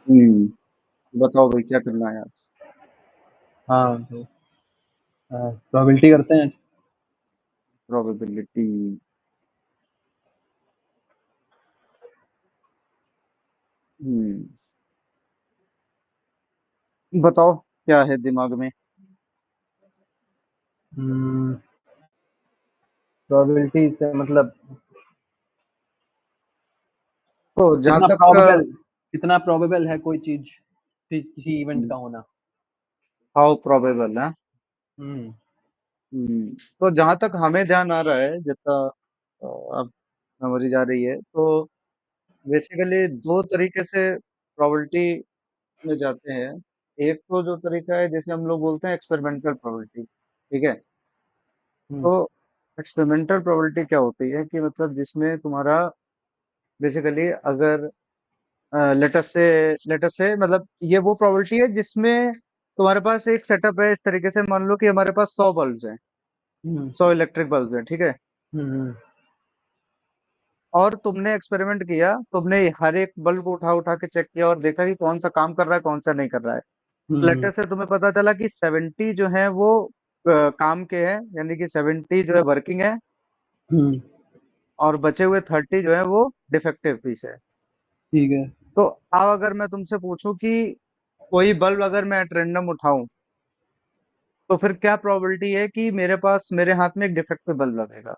बताओ भाई क्या करना है आज। हाँ तो प्रोबेबिलिटी करते हैं आज। प्रोबेबिलिटी। हम्म बताओ क्या है दिमाग में। प्रोबेबिलिटी से मतलब तो जहां कितना तक प्रोबेबल कितना प्रोबेबल है कोई चीज किसी इवेंट का होना। हाउ प्रोबेबल है। हम्म तो जहां तक हमें ध्यान आ रहा है जितना अब मेमोरी जा रही है तो बेसिकली दो तरीके से प्रोबेबिलिटी में जाते हैं। एक तो जो तरीका है जैसे हम लोग बोलते हैं एक्सपेरिमेंटल प्रोबेबिलिटी, ठीक है। हम्म तो एक्सपेरिमेंटल प्रोबेबिलिटी क्या होती है कि मतलब जिसमें तुम्हारा बेसिकली अगर लेटस से मतलब ये वो प्रोबेबिलिटी है जिसमें तुम्हारे पास एक सेटअप है इस तरीके से, मान लो कि हमारे पास 100 बल्ब हैं, हम्म 100 इलेक्ट्रिक बल्ब हैं, ठीक है। हम्म और तुमने एक्सपेरिमेंट किया, तुमने हर एक बल्ब को उठा उठा के चेक किया और देखा कि कौन सा काम कर रहा है कौन सा नहीं कर रहा है। हम्म लेटर से तुम्हें पता चला कि 70 जो है वो काम के हैं, यानी कि 70 जो है वर्किंग है, हम्म, और बचे हुए 30 जो है वो डिफेक्टिव पीस है। ठीक है। तो अब अगर मैं तुमसे पूछूं कि कोई बल्ब अगर मैं एट रैंडम उठाऊं तो फिर क्या प्रोबेबिलिटी है कि मेरे पास मेरे हाथ में एक डिफेक्टिव बल्ब लगेगा।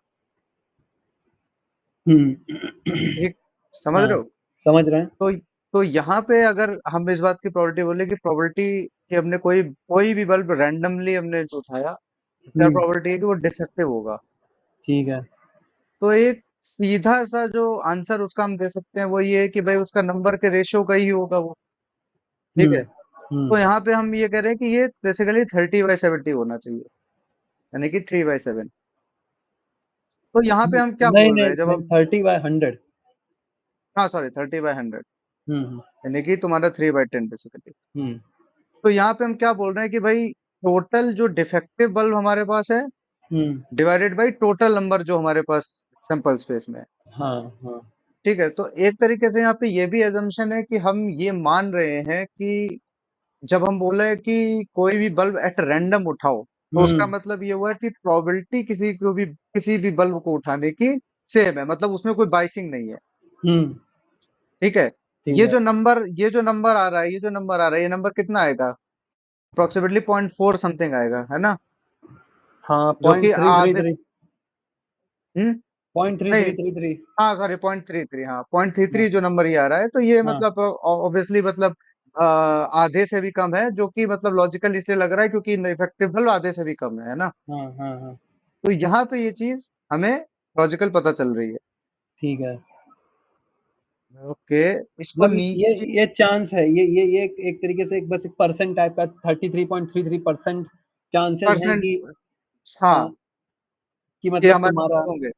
हम्म ठीक, समझ हाँ, रहे हो। समझ रहे हैं। तो तो यहाँ पे अगर हम इस बात की प्रोबेबिलिटी बोले कि प्रोबेबिलिटी कि हमने कोई कोई भी बल्ब रैंडमली हमने उठाया, क्या हम्म प्रोबेबिलिटी है कि वो डिफेक्टिव होगा। ठीक है। तो एक सीधा सा जो आंसर उसका हम दे सकते हैं वो ये है कि भाई उसका नंबर के रेशियो का ही होगा वो, ठीक हम्म है। हम्म तो यहाँ पे हम ये कह रहे हैं कि ये बेसिकली 30/70 होना चाहिए, यानी कि 3/7। तो यहाँ पे हम क्या नहीं बोल रहे नहीं हैं जब नहीं, हम, 30/100। हाँ सॉरी 30/100, हम्म यानी कि तुम्हारा 3/10 बेसिकली। हम्म तो यहाँ पे हम क्या बोल रहे हैं कि भाई टोटल जो डिफेक्टिव बल्ब हमारे पास है हम्म डिवाइडेड बाई टोटल नंबर जो हमारे पास सैंपल स्पेस में है। हाँ हाँ। ठीक है, तो एक तरीके से यहाँ पे ये भी एजम्पशन है कि हम ये मान रहे हैं कि जब हम बोले कि कोई भी बल्ब एट रैंडम उठाओ तो उसका हम्म मतलब ये हुआ कि प्रोबेबिलिटी किसी भी बल्ब को उठाने की सेम है, मतलब उसमें कोई बाइसिंग नहीं है। हम्म ठीक है। ठीक है। ये जो नंबर आ रहा है, ये जो नंबर आ रहा है, ये नंबर कितना आएगा, अप्रोक्सीमेटली 0.4 समथिंग आएगा, है ना। हाँ, जो कि पॉइंट थ्री थ्री आधे, थ्री हम्म पॉइंट थ्री नहीं, थ्री थ्री थ्री हाँ सॉरी 0.33, हाँ 0.33 हाँ जो नंबर ये आ रहा है, तो ये हाँ मतलब ऑब्वियसली मतलब आधे से भी कम है, जो कि मतलब लॉजिकल इसलिए लग रहा है क्योंकि इफेक्टिव बल्ब आधे से भी कम है ना। हाँ हाँ हाँ। तो यहाँ पे ये चीज हमें लॉजिकल पता चल रही है। ठीक है। ओके, इसको मतलब नीचे, ये चांस है, ये एक तरीके से एक बस एक परसेंट टाइप का 33.33% चांसेस हैं परसेंट, हाँ, हाँ, कि कि मतलब हमारे तुम्हारा। पास होंगे।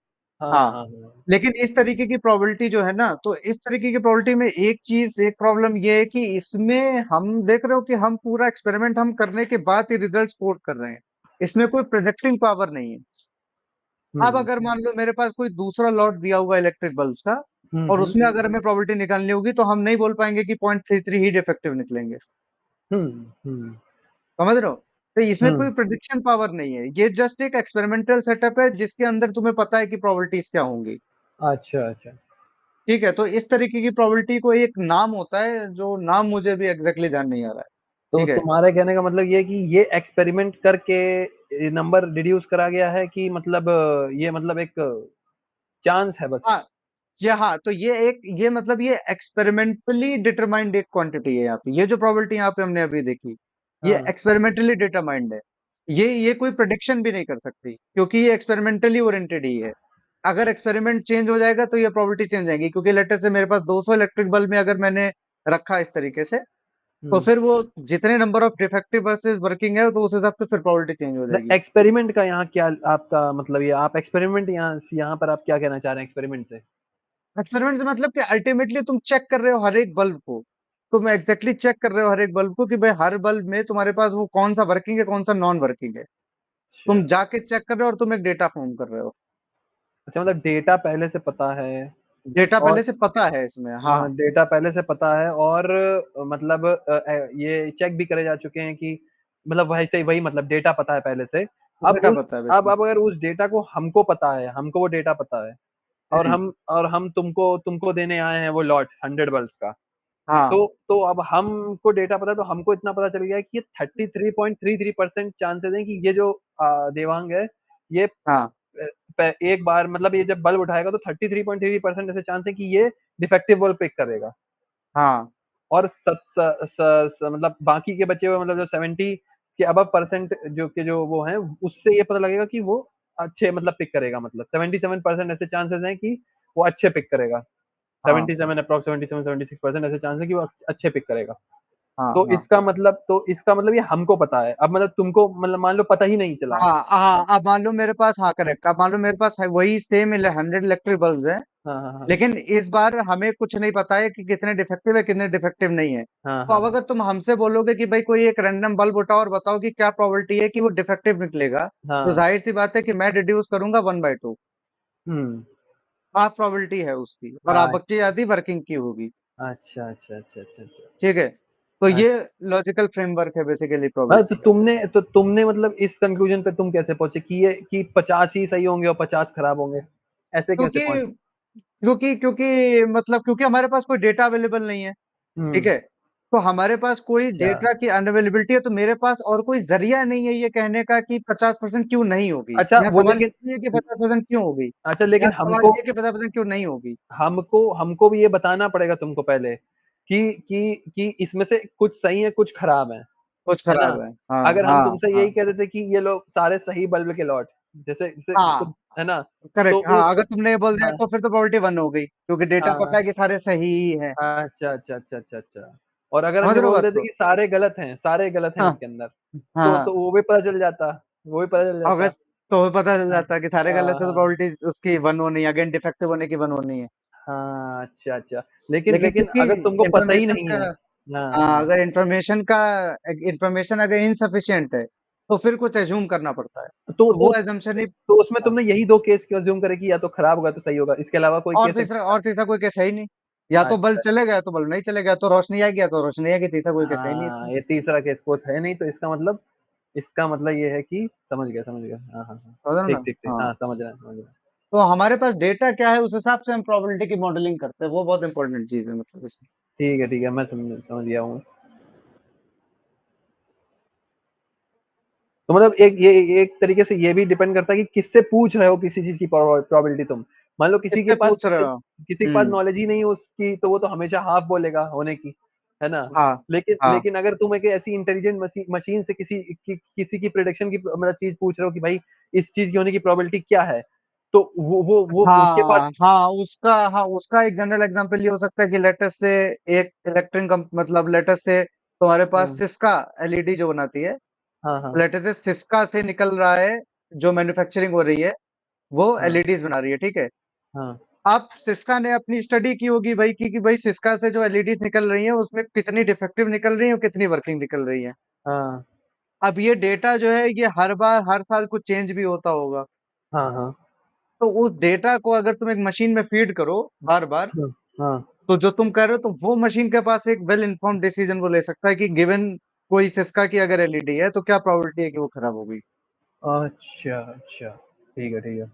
हाँ हाँ, हाँ हाँ। लेकिन इस तरीके की प्रोबेबिलिटी जो है ना, तो इस तरीके की प्रोबेबिलिटी में एक प्रॉब्लम ये है कि इसमें हम देख रहे हो कि हम पूरा एक्सपेरिमेंट हम करने के बाद ही रिजल्ट कोट कर रहे हैं, इसमें कोई प्रेडिक्टिंग पावर नहीं है। अब हम्म अगर मान लो मेरे पास कोई दूसरा लॉट दिया हुआ इलेक्ट्रिक बल्ब का, और हम्म उसमें अगर हमें प्रोबेबिलिटी निकालनी होगी तो हम नहीं बोल पाएंगे कि 0.33 ही डिफेक्टिव निकलेंगे। हम्म समझ रहे हो। तो इसमें हम्म कोई प्रिडिक्शन पावर नहीं है, ये जस्ट एक एक्सपेरिमेंटल सेटअप है जिसके अंदर तुम्हें पता है कि प्रोबेबिलिटीज क्या होंगी। अच्छा अच्छा। ठीक है, तो इस तरीके की प्रोबेबिलिटी को एक नाम होता है जो नाम मुझे भी एग्जैक्टली ध्यान नहीं आ रहा है। तो ठीक है। तुम्हारे कहने का मतलब ये है कि ये एक्सपेरिमेंट करके नंबर रिड्यूस करा गया है कि मतलब ये मतलब एक चांस है बस। हाँ, हाँ, तो ये मतलब ये एक्सपेरिमेंटली डिटरमाइंड एक क्वांटिटी है यहाँ पे, ये जो प्रोबेबिलिटी यहाँ पे हमने अभी देखी ये हाँ। एक्सपेरिमेंटली डिटरमाइंड है। ये कोई प्रिडिक्शन भी नहीं कर सकती क्योंकि ये एक्सपेरिमेंटली ओरिएंटेड ही है। अगर एक्सपेरिमेंट चेंज हो जाएगा तो ये प्रोबेबिलिटी चेंज आएगी, क्योंकि लेटर से मेरे पास 200 इलेक्ट्रिक बल्ब में अगर मैंने रखा इस तरीके से, तो हम्म फिर वो जितने number of defective versus working है तो उस हिसाब से फिर प्रोबेबिलिटी चेंज हो जाएगी। एक्सपेरिमेंट का यहाँ क्या आपका मतलब, ये आप एक्सपेरिमेंट यहाँ पर आप क्या कहना चाह रहे हैं एक्सपेरिमेंट से। एक्सपेरिमेंट से मतलब कि अल्टीमेटली तुम चेक कर रहे हो हर एक बल्ब को, तुम एग्जैक्टली चेक कर रहे हो हर एक बल्ब को कि भाई हर बल्ब में तुम्हारे पास वो कौन सा वर्किंग है कौन सा नॉन वर्किंग है। अच्छा तुम जाके चेक कर रहे हो और तुम एक डेटा फॉर्म कर रहे हो। अच्छा, मतलब डेटा पहले से पता है। डेटा और पहले से पता है इसमें, हाँ। डेटा पहले से पता है और मतलब ये चेक भी करे जा चुके हैं कि मतलब वैसे ही वही मतलब डेटा पता है पहले से। अब डेटा उस पता है अब बेसिकली। अब अगर उस डेटा को हमको पता है, हमको वो डेटा पता है और हम्म। हम तुमको तुमको देने आए हैं वो लॉट 100 बल्ब्स का। हाँ तो अब हमको डेटा पता है तो हमको इतना पता चल गया है कि ये 33.33% चांसेस हैं कि ये जो देवांग है ये हाँ एक बार मतलब ये जब बल्ब उठाएगा तो 33.33% ऐसे चांस है कि ये डिफेक्टिव बल्ब पिक करेगा। हाँ और मतलब बाकी के बचे हुए मतलब जो 70 के अबव परसेंट जो वो हैं उससे ये पता लगेगा कि वो अच्छे मतलब पिक करेगा, मतलब 77% ऐसे चांसेस हैं कि वो अच्छे पिक करेगा। हाँ 77 अप्रॉक्स 77-76% ऐसे चांस है कि वो अच्छे पिक करेगा। हाँ हाँ तो इसका मतलब ये हमको पता है। अब मतलब तुमको मतलब मान लो पता ही नहीं चला। हाँ हाँ। अब मान लो मेरे पास, हाँ करेक्ट, अब मान लो मेरे पास है वही सेम 100 इलेक्ट्रिक बल्ब है, हाँ, हाँ, हाँ। लेकिन इस बार हमें कुछ नहीं पता है कि कितने डिफेक्टिव है कितने डिफेक्टिव नहीं है। हाँ, तो हाँ, अब हाँ। अगर तुम हमसे बोलोगे कि भाई कोई एक रैंडम बल्ब उठाओ और बताओ कि क्या प्रोबेबिलिटी है कि वो डिफेक्टिव निकलेगा, तो हाँ। जाहिर सी बात है कि मैं डिड्यूस करूंगा 1/2। हुँ। हाफ प्रोबेबिलिटी है उसकी, और आप हाँ। बच्ची आधी वर्किंग की होगी। अच्छा, अच्छा, अच्छा, अच्छा, अच्छा। ठीक है, तो अ, ये लॉजिकल फ्रेमवर्क है बेसिकली हाँ, प्रोबेबिलिटी का। तो तुमने मतलब इस कंक्लूजन पे तुम कैसे पहुँचे कि ये कि 50 ही सही होंगे और 50 खराब होंगे? ऐसे कैसे क्योंकि पहुँचे? क्योंकि मतलब क्योंकि हमारे पास कोई डेटा अवेलेबल नहीं है। ठीक हुँ। है, तो हमारे पास कोई अच्छा। डेटा की अनअवेलेबिलिटी है, तो मेरे पास और कोई जरिया नहीं है ये कहने का कि 50% क्यों नहीं होगी। अच्छा यहाँ वो सवाल लेकिन ये नहीं है कि 50% क्यों होगी, अच्छा यहाँ लेकिन सवाल हमको ये है कि 50% क्यों नहीं होगी। हमको हमको भी ये बताना पड़ेगा तुमको पहले कि इसमें से कुछ सही है, कुछ खराब कुछ है ना? खराब है, हाँ अगर हम हाँ तुमसे हाँ यही कह देते कि ये लो सारे सही बल्ब के लॉट, जैसे जैसे हाँ। कुछ है ना? तो करेक्ट, हाँ, उस अगर तुमने ये बोल दिया हाँ, तो फिर तो प्रोबेबिलिटी 1 हो गई, क्योंकि डेटा पता हाँ। है कि सारे सही ही है। अच्छा, अच्छा, अच्छा, अच्छा, अच्छा। और अगर हम समझ ये रहे हो बोल बात देते को। कि सारे गलत हैं हाँ इसके अंदर, हाँ। तो वो भी पता चल जाता, वो भी पता चल अगर जाता। तो पता चल हाँ, जाता है कि सारे गलत हाँ, है, तो हाँ। प्रोबेबिलिटी उसकी 1 होनी है, अगेन डिफेक्टिव होने की 1 होनी है। हाँ, अच्छा, अच्छा। लेकिन लेकिन लेकिन क्योंकि अगर तुमको पता ही इंफॉर्मेशन नहीं का, है हाँ, हाँ, हाँ। अगर इंफॉर्मेशन अगर इनसफिशिएंट है, तो फिर कुछ एज्यूम करना पड़ता है, तो तो तो वो एजम्पशन ही। तो उसमें हाँ, तुमने यही 2 केस क्यों अज़्यूम करे कि या तो खराब होगा तो सही होगा, इसके अलावा कोई केस और तीसरा कोई केस है ही नहीं। या तो बल्ब अच्छा, चलेगा या तो बल्ब नहीं चलेगा, तो रोशनी आएगी या तो रोशनी आएगी, तीसरा कोई केस है ही नहीं इसमें। हाँ, ये तीसरा केस कोर्स है नहीं तो इसका मतलब ये है कि समझ गया, समझ गया। हाँ, हाँ, हाँ। समझ रहे हो ठीक, ना। ठीक, ठीक। हाँ, हाँ, समझ रहे हैं, समझ रहे हैं। तो हमारे पास डेटा क्या है, उस हिसाब से हम प्रोबेबिलिटी की मॉडलिंग करते हैं, वो बहुत इंपॉर्टेंट चीज है मतलब इसमें। ठीक है, मैं समझ समझ गया हूँ। तो मतलब एक तरीके से ये भी डिपेंड करता है कि किससे पूछ रहे हो किसी चीज़ की प्रोबेबिलिटी तुम। मान लो किससे पूछ रहे हो। किसी के पास नॉलेज ही नहीं है उसकी तो वो तो हमेशा हाफ बोलेगा होने की, है ना? हाँ लेकिन हाँ लेकिन अगर तुम एक ऐसी इंटेलिजेंट मशीन से किसी की प्रेडिक्शन की मतलब चीज़ पूछ रहे हो कि भाई इस चीज़ की होने की प्रोबेबिलिटी क्या है? तो वो उसके पास हाँ उसका एक जनरल एग्जांपल ये हो सकता है कि लेटेस्ट से एक मतलब लेटेस्ट से तुम्हारे पास हाँ, सिस्का एलईडी जो बनाती है, हाँ, हाँ, लेटेस्ट से सिस्का से निकल रहा है, जो मैन्युफैक्चरिंग हो रही है वो हाँ, एलईडीज बना रही है। ठीक है, हाँ, अब सिस्का ने अपनी स्टडी की होगी भाई कि भाई सिस्का से जो एलईडीज निकल रही है उसमें कितनी डिफेक्टिव निकल रही है और कितनी वर्किंग निकल रही है। हाँ, अब ये डेटा जो है ये हर बार हर साल कुछ चेंज भी होता होगा, हाँ, हाँ, तो उस डेटा को अगर तुम एक मशीन में फीड करो बार बार, हाँ, हाँ। तो जो तुम कर रहे हो तो वो मशीन के पास एक वेल इन्फॉर्म्ड डिसीजन वो ले सकता है कि गिवन कोई सिस्का की अगर एलईडी है तो क्या प्रोबेबिलिटी है कि वो खराब होगी। अच्छा, अच्छा। ठीक है, ठीक है।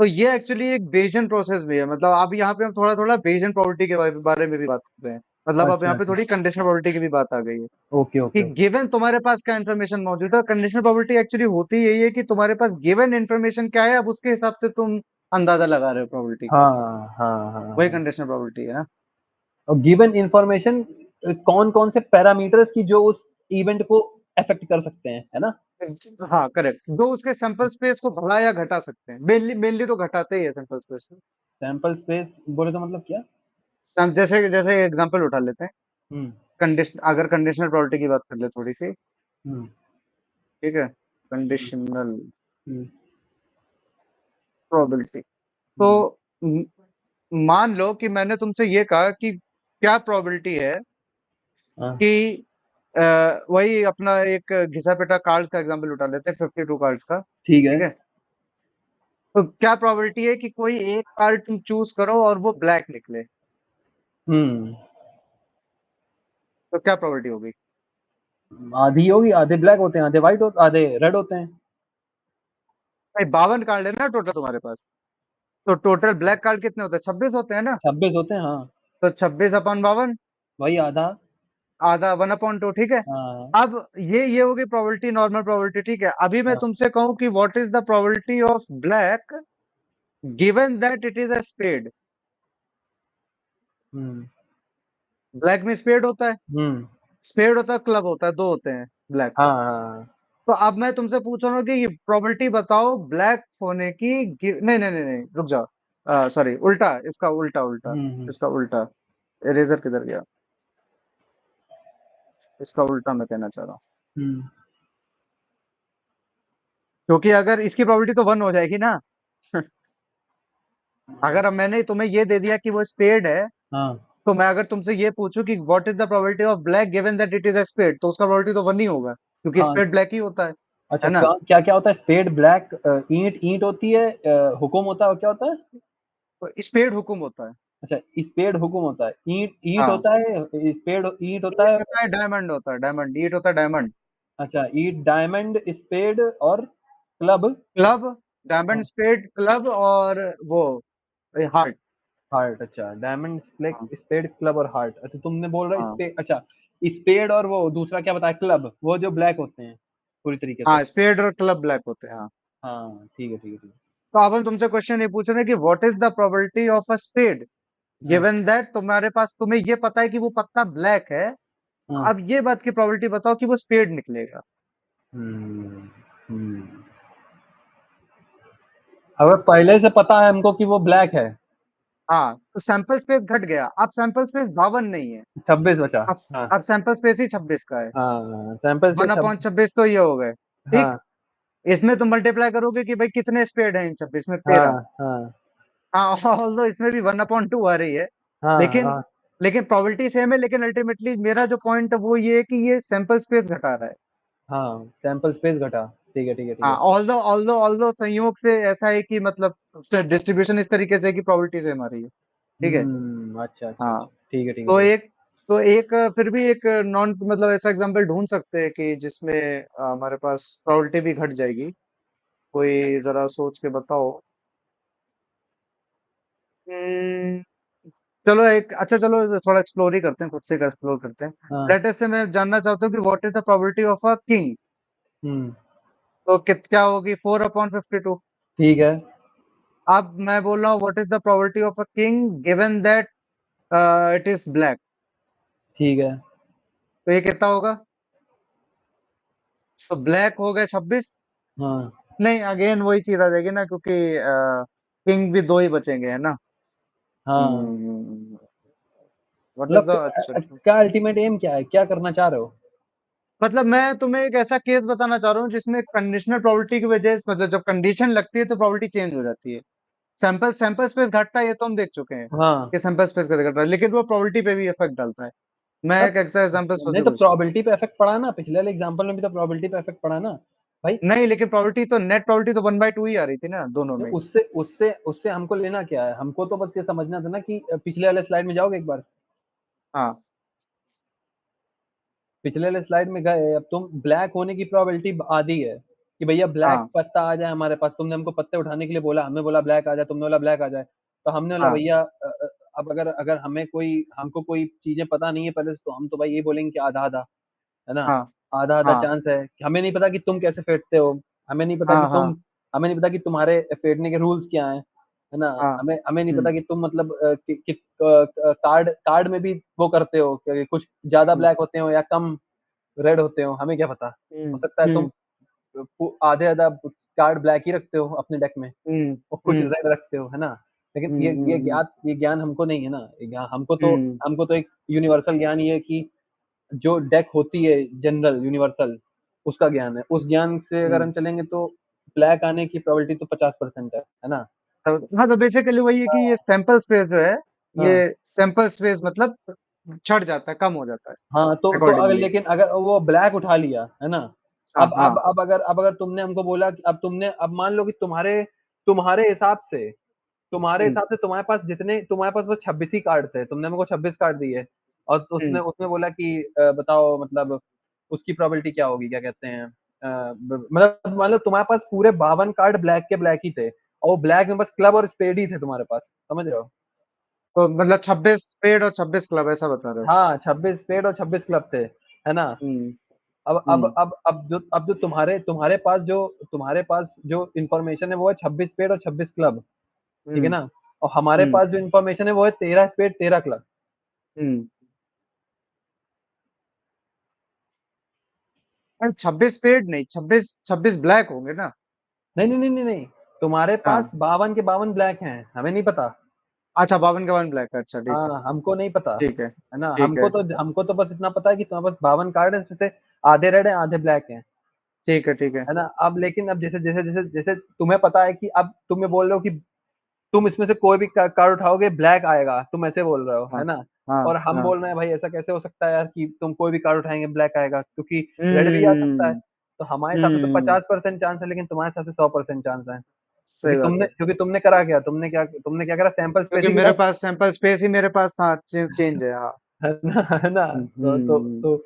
तो ये एक्चुअली एक बेजन प्रोसेस भी है, मतलब अब यहाँ पे हम थोड़ा थोड़ा बेजन प्रोबेबिलिटी के बारे में भी बात कर रहे हैं, मतलब अब अच्छा, यहाँ पे अच्छा। थोड़ी कंडीशनल प्रोबेबिलिटी की भी बात आ गई है ओके, कि ओके, ओके। गिवन तुम्हारे पास क्या इन्फॉर्मेशन मौजूद है। कंडीशनल प्रोबेबिलिटी एक्चुअली होती यही है कि तुम्हारे पास गिवन इन्फॉर्मेशन क्या है, अब उसके हिसाब से तुम अंदाजा लगा रहे हो प्रोबेबिलिटी का। हाँ, हाँ, हाँ, वही हाँ। कंडीशनल प्रोबेबिलिटी है ना। और गिवन इन्फॉर्मेशन कौन-कौन से पैरामीटर्स की जो उस इवेंट को अफेक्ट कर सकते हैं, है ना? हाँ करेक्ट, जो उसके सैंपल स्पेस को बढ़ा या घटा सकते हैं, मेनली मेनली तो घटाते ही है सैंपल स्पेस को। सैंपल स्पेस बोले तो मतलब क्या? जैसे जैसे एग्जांपल उठा लेते हैं, हुँ, अगर कंडीशनल प्रोबेबिलिटी की बात कर ले थोड़ी सी। हुँ, ठीक है, हुँ, कंडीशनल हुँ, प्रोबेबिलिटी, तो हुँ। म- मान लो कि मैंने तुमसे ये कहा कि क्या प्रोबेबिलिटी है हाँ, कि वही अपना एक घिसा पिटा कार्ड्स का एग्जांपल उठा लेते हैं, 52 कार्ड्स का। ठीक है। ठीक है, तो क्या प्रोबेबिलिटी है कि कोई एक कार्ड तुम चूज करो और वो ब्लैक निकले? हम्म। तो क्या प्रोबेबिलिटी होगी? आधी होगी, आधे ब्लैक होते हैं, आधे व्हाइट होते, आधे रेड होते हैं। भाई 52 कार्ड है ना टोटल तुम्हारे पास। तो टोटल ब्लैक कार्ड कितने होते हैं? 26 होते हैं ना। 26 होते हैं, हाँ। तो 26/52, वही आधा। आधा 1/2, ठीक है। हाँ। अब ये होगी प्रोबेबिलिटी, नॉर्मल प्रोबेबिलिटी, ठीक है। अभी मैं हाँ। तुमसे कहूं कि what is the probability of black given that it is a spade. Hmm. Black में स्पेड होता है, हम्म। स्पेड होता है, क्लब होता है, दो होते हैं ब्लैक हाँ, में। हाँ। तो अब मैं तुमसे पूछ रहा हूँ कि ये प्रोबेबिलिटी बताओ ब्लैक होने की। नहीं नहीं नहीं नहीं, रुक जाओ, सॉरी, उल्टा, इसका उल्टा उल्टा, हम्म। इसका उल्टा। इरेजर किधर गया? इसका उल्टा मैं कहना चाह रहा हूँ। हम्म। क्योंकि अगर इसकी प्रोबेबिलिटी तो 1 हो जाएगी ना। अगर अब मैंने तुम्हें ये दे दिया कि वो स्पेड है, हाँ। तो मैं अगर तुमसे ये पूछूं कि what is the probability of black given that it is a spade, तो उसका प्रोबेबिलिटी तो 1 ही होगा, क्योंकि हाँ। स्पेड ब्लैक ही होता अच्छा, है ना। क्या क्या होता है? स्पेड ब्लैक, ईंट ईंट होती है, हुकुम होता है, और क्या होता है? तो स्पेड हुकुम होता है। अच्छा, स्पेड हुकुम होता है, ईंट ईंट हाँ, होता है, स्पेड ईंट होता ईट है। होता है, डायमंड होता है, डायमंड, ईट होता है डायमंड। अच्छा, ईंट, डायमंड, स्पेड और क्लब। क्लब, डायमंड, हाँ। स्पेड, क्लब, और वो हार्ट। हार्ट। अच्छा, डायमंड, हाँ स्पेड, क्लब और हार्ट। अच्छा, तुमने बोल रहा हाँ स्पेड। अच्छा, स्पेड और वो दूसरा क्या बताया, क्लब, वो जो ब्लैक होते हैं पूरी तरीके से। हाँ, स्पेड और क्लब ब्लैक होते हैं, हाँ। हाँ, ठीक है, ठीक है, ठीक तो अब हम तुमसे क्वेश्चन ये पूछ रहे हैं कि what is the probability of a spade है। हाँ। गिवन दैट तुम्हारे पास, तुम्हें ये पता है कि वो पक्का ब्लैक है। हाँ। अब ये बात की प्रोबेबिलिटी बताओ कि वो स्पेड निकलेगा। हम्म। हम्म। अगर पहले से पता है हमको कि वो ब्लैक है। हाँ, तो सैंपल स्पेस घट गया, अब सैंपल स्पेस 52 नहीं है। 26 बचा। अब हाँ। अब सैंपल स्पेस ही 26 का है। हाँ, सैंपल से 1/26 तो ये हो गए, ठीक। हाँ। इसमें तुम मल्टीप्लाई करोगे कि भाई कितने स्पेड है इन 26 में, 13। हाँ। हाँ। हाँ, ऑल्दो इसमें भी 1/2 आ रही है। हाँ। लेकिन हाँ। लेकिन प्रोबेबिलिटी सेम है, लेकिन अल्टीमेटली मेरा जो पॉइंट है वो ये है कि ये सैंपल स्पेस घटा रहा है। हाँ, सैंपल स्पेस घटा। ठीक है, ठीक है, ठीक हाँ, है। ऑल्दो ऑल्दो ऑल्दो संयोग से ऐसा है कि मतलब डिस्ट्रीब्यूशन इस तरीके से है कि प्रोबेबिलिटी सेम आ रही है, ठीक है। अच्छा, अच्छा, हाँ, अच्छा, ठीक है, ठीक है, तो ठीक है। एक तो एक फिर भी एक नॉन मतलब ऐसा एग्जांपल ढूंढ सकते हैं कि जिसमें हमारे पास प्रोबेबिलिटी भी घट जाएगी। कोई जरा सोच के बताओ। हम्म, चलो एक अच्छा, चलो थोड़ा एक्सप्लोर ही करते हैं, खुद से एक्सप्लोर करते हैं। हाँ। लेटेस्ट से मैं जानना चाहता हूँ कि what is the probability of a king. Hmm. तो क्या होगी? 4/52। ठीक है। अब मैं बोल रहा हूँ what is the probability of a king given that it is black. ठीक है। तो ये कितना होगा? तो ब्लैक हो गए 26। हाँ। नहीं, अगेन वही चीज आ जाएगी ना, क्योंकि किंग भी दो ही बचेंगे, है ना। हाँ, व्हाट इज मतलब द, अच्छा, क्या अल्टीमेट एम क्या है, क्या करना चाह रहे हो? मतलब मैं तुम्हें एक ऐसा केस बताना चाह रहा हूँ जिसमें कंडीशनल प्रोबेबिलिटी की वजह से, मतलब जब कंडीशन लगती है तो प्रोबेबिलिटी चेंज हो जाती है। सैंपल सैंपल स्पेस घटता है, ये तो हम देख चुके हैं हाँ। कि सैंपल स्पेस कैसे घट रहा है, लेकिन वो प्रोबेबिलिटी पे भी इफेक्ट डालता है। मैं तब एक ऐसा एग्जांपल सोच नहीं के तो पूछता हूँ। प्रोबेबिलिटी पे इफेक्ट पड़ा ना, पिछले वाले एग्जांपल में भी तो प्रोबेबिलिटी पे इफेक्ट पड़ा ना भाई। नहीं, लेकिन प्रोबेबिलिटी तो, नेट प्रोबेबिलिटी तो 1/2 ही आ रही थी ना दोनों तो में। उससे उससे उससे हमको लेना क्या है? हमको तो बस ये समझना था ना कि पिछले वाले स्लाइड में जाओगे एक बार। हाँ पिछले वाले स्लाइड में गए, अब तुम ब्लैक होने की प्रोबेबिलिटी आधी है कि भैया ब्लैक हाँ पत्ता आ जाए हमारे पास। तुमने हमको पत्ते उठाने के लिए बोला, हमने बोला ब्लैक आ जाए, तुमने बोला ब्लैक आ जाए। तो हमने बोला हाँ भैया अब अगर अगर हमें कोई हमको कोई चीजें पता नहीं है पहले से, तो हम तो भाई ये बोलेंगे कि आधा आधा, है ना। हाँ आधा आधा हाँ चांस है कि हमें नहीं पता कि तुम कैसे फेंटते हो। हमें नहीं पता कि हाँ तुम हाँ हमें नहीं पता कि तुम्हारे फेंटने के रूल्स क्या हैं, है ना। हाँ। हमें हमें नहीं हम्म पता कि तुम मतलब कार्ड कार्ड में भी वो करते हो कि कुछ ज्यादा हम्म ब्लैक होते हो या कम रेड होते हो, हमें क्या पता। हो हम्म सकता है तुम हम्म आधे आधा कार्ड ब्लैक ही रखते हो अपने डेक में हम्म और कुछ हम्म रेड रखते हो, है ना। लेकिन ये ज्ञान हमको नहीं है ना। हम्म हमको तो एक यूनिवर्सल ज्ञान ये है कि जो डेक होती है जनरल यूनिवर्सल, उसका ज्ञान है। उस ज्ञान से अगर हम्म। हम चलेंगे तो ब्लैक आने की प्रोबेबिलिटी तो 50% है ना। हाँ, तो बेसिकली वही है कि ये सैंपल स्पेस जो है, ये हाँ। सैंपल स्पेस मतलब छट जाता है, कम हो जाता है हाँ, तो अगर अकॉर्डिंगली। लेकिन अगर वो ब्लैक उठा लिया, है ना। हाँ हाँ अब अगर तुमने हमको बोला कि अब मान लो कि तुम्हारे हिसाब से तुम्हारे हम्म हिसाब से तुम्हारे पास बस 26 ही कार्ड थे, तुमने मेरे को 26 कार्ड दिए और उसने हम्म उसने बोला कि बताओ मतलब उसकी प्रोबेबिलिटी क्या होगी, क्या कहते हैं मतलब तुम्हारे पास पूरे 52 कार्ड ब्लैक के ब्लैक ही थे और वो ब्लैक में बस क्लब और स्पेड ही थे तुम्हारे पास, समझ रहे हो? तो मतलब 26 पेड़ और 26 क्लब ऐसा बता रहे हो? हाँ, 26 स्पेड और 26 क्लब थे, है ना? हम्म अब अब हम्म अब अब जो तुम्हारे पास जो इन्फॉर्मेशन है वो है 26 पेड़ और 26 क्लब, ठीक है हम्म ना? और हमारे हम्म पास जो इन्फॉर्मेशन है वो है 13 स्पेड 13 क्लब। हम्म 26 पेड़ नहीं, 26 ब्लैक होंगे ना? नहीं नहीं नहीं नहीं नहीं, तुम्हारे पास हाँ। 52 के 52 ब्लैक हैं, हमें नहीं पता। अच्छा, 52 के 52 ब्लैक है, अच्छा ठीक है। हाँ, हमको नहीं पता, ठीक है। है ना? ठीक है। हमको तो बस इतना पता है कि तुम्हारे पास 52 कार्ड है, जिसमें से आधे रेड हैं, आधे ब्लैक हैं, ठीक है। ठीक है। है ना? अब लेकिन अब जैसे तुम्हें पता है कि अब तुम ये बोल रहे हो कि तुम इसमें से कोई भी कार्ड उठाओगे ब्लैक आएगा, तुम ऐसे बोल रहे हो, हाँ है ना? हाँ और हम हाँ। बोल रहे हैं भाई ऐसा कैसे हो सकता है यार कि तुम कोई भी कार्ड उठाएंगे ब्लैक आएगा, क्योंकि रेड भी आ सकता है। हम्म तो हमारे हिसाब से तो हम्म 50% चांस है, लेकिन तुम्हारे हिसाब से 100% चांस है, सही बात है। क्योंकि तुमने क्या करा, सैंपल स्पेस क्योंकि ही मेरे गिरा, पास सैंपल स्पेस ही मेरे पास, हाँ, चेंज है, हाँ। है ना? हम्म तो तो हम्म, तो,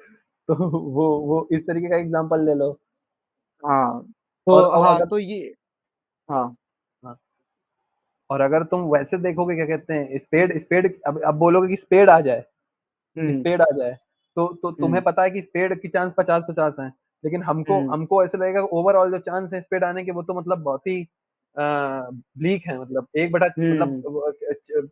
तो वो इस तरीके का एग्जांपल ले लो। हाँ। तो और हाँ, अगर तो ये, हाँ। हाँ, और अगर तुम वैसे देखोगे, क्या कहते हैं, स्पेड स्पेड अब बोलोगे कि स्पेड आ जाए, हम्म स्पेड आ जाए, तो तुम्हें हम्म पता है कि स्पेड की चांस 50-50 है, लेकिन हमको हम्म हमको ऐसे लगेगा ओवरऑल जो चांस है स्पेड आने के वो तो मतलब बहुत ही ब्लीक है, मतलब हम्म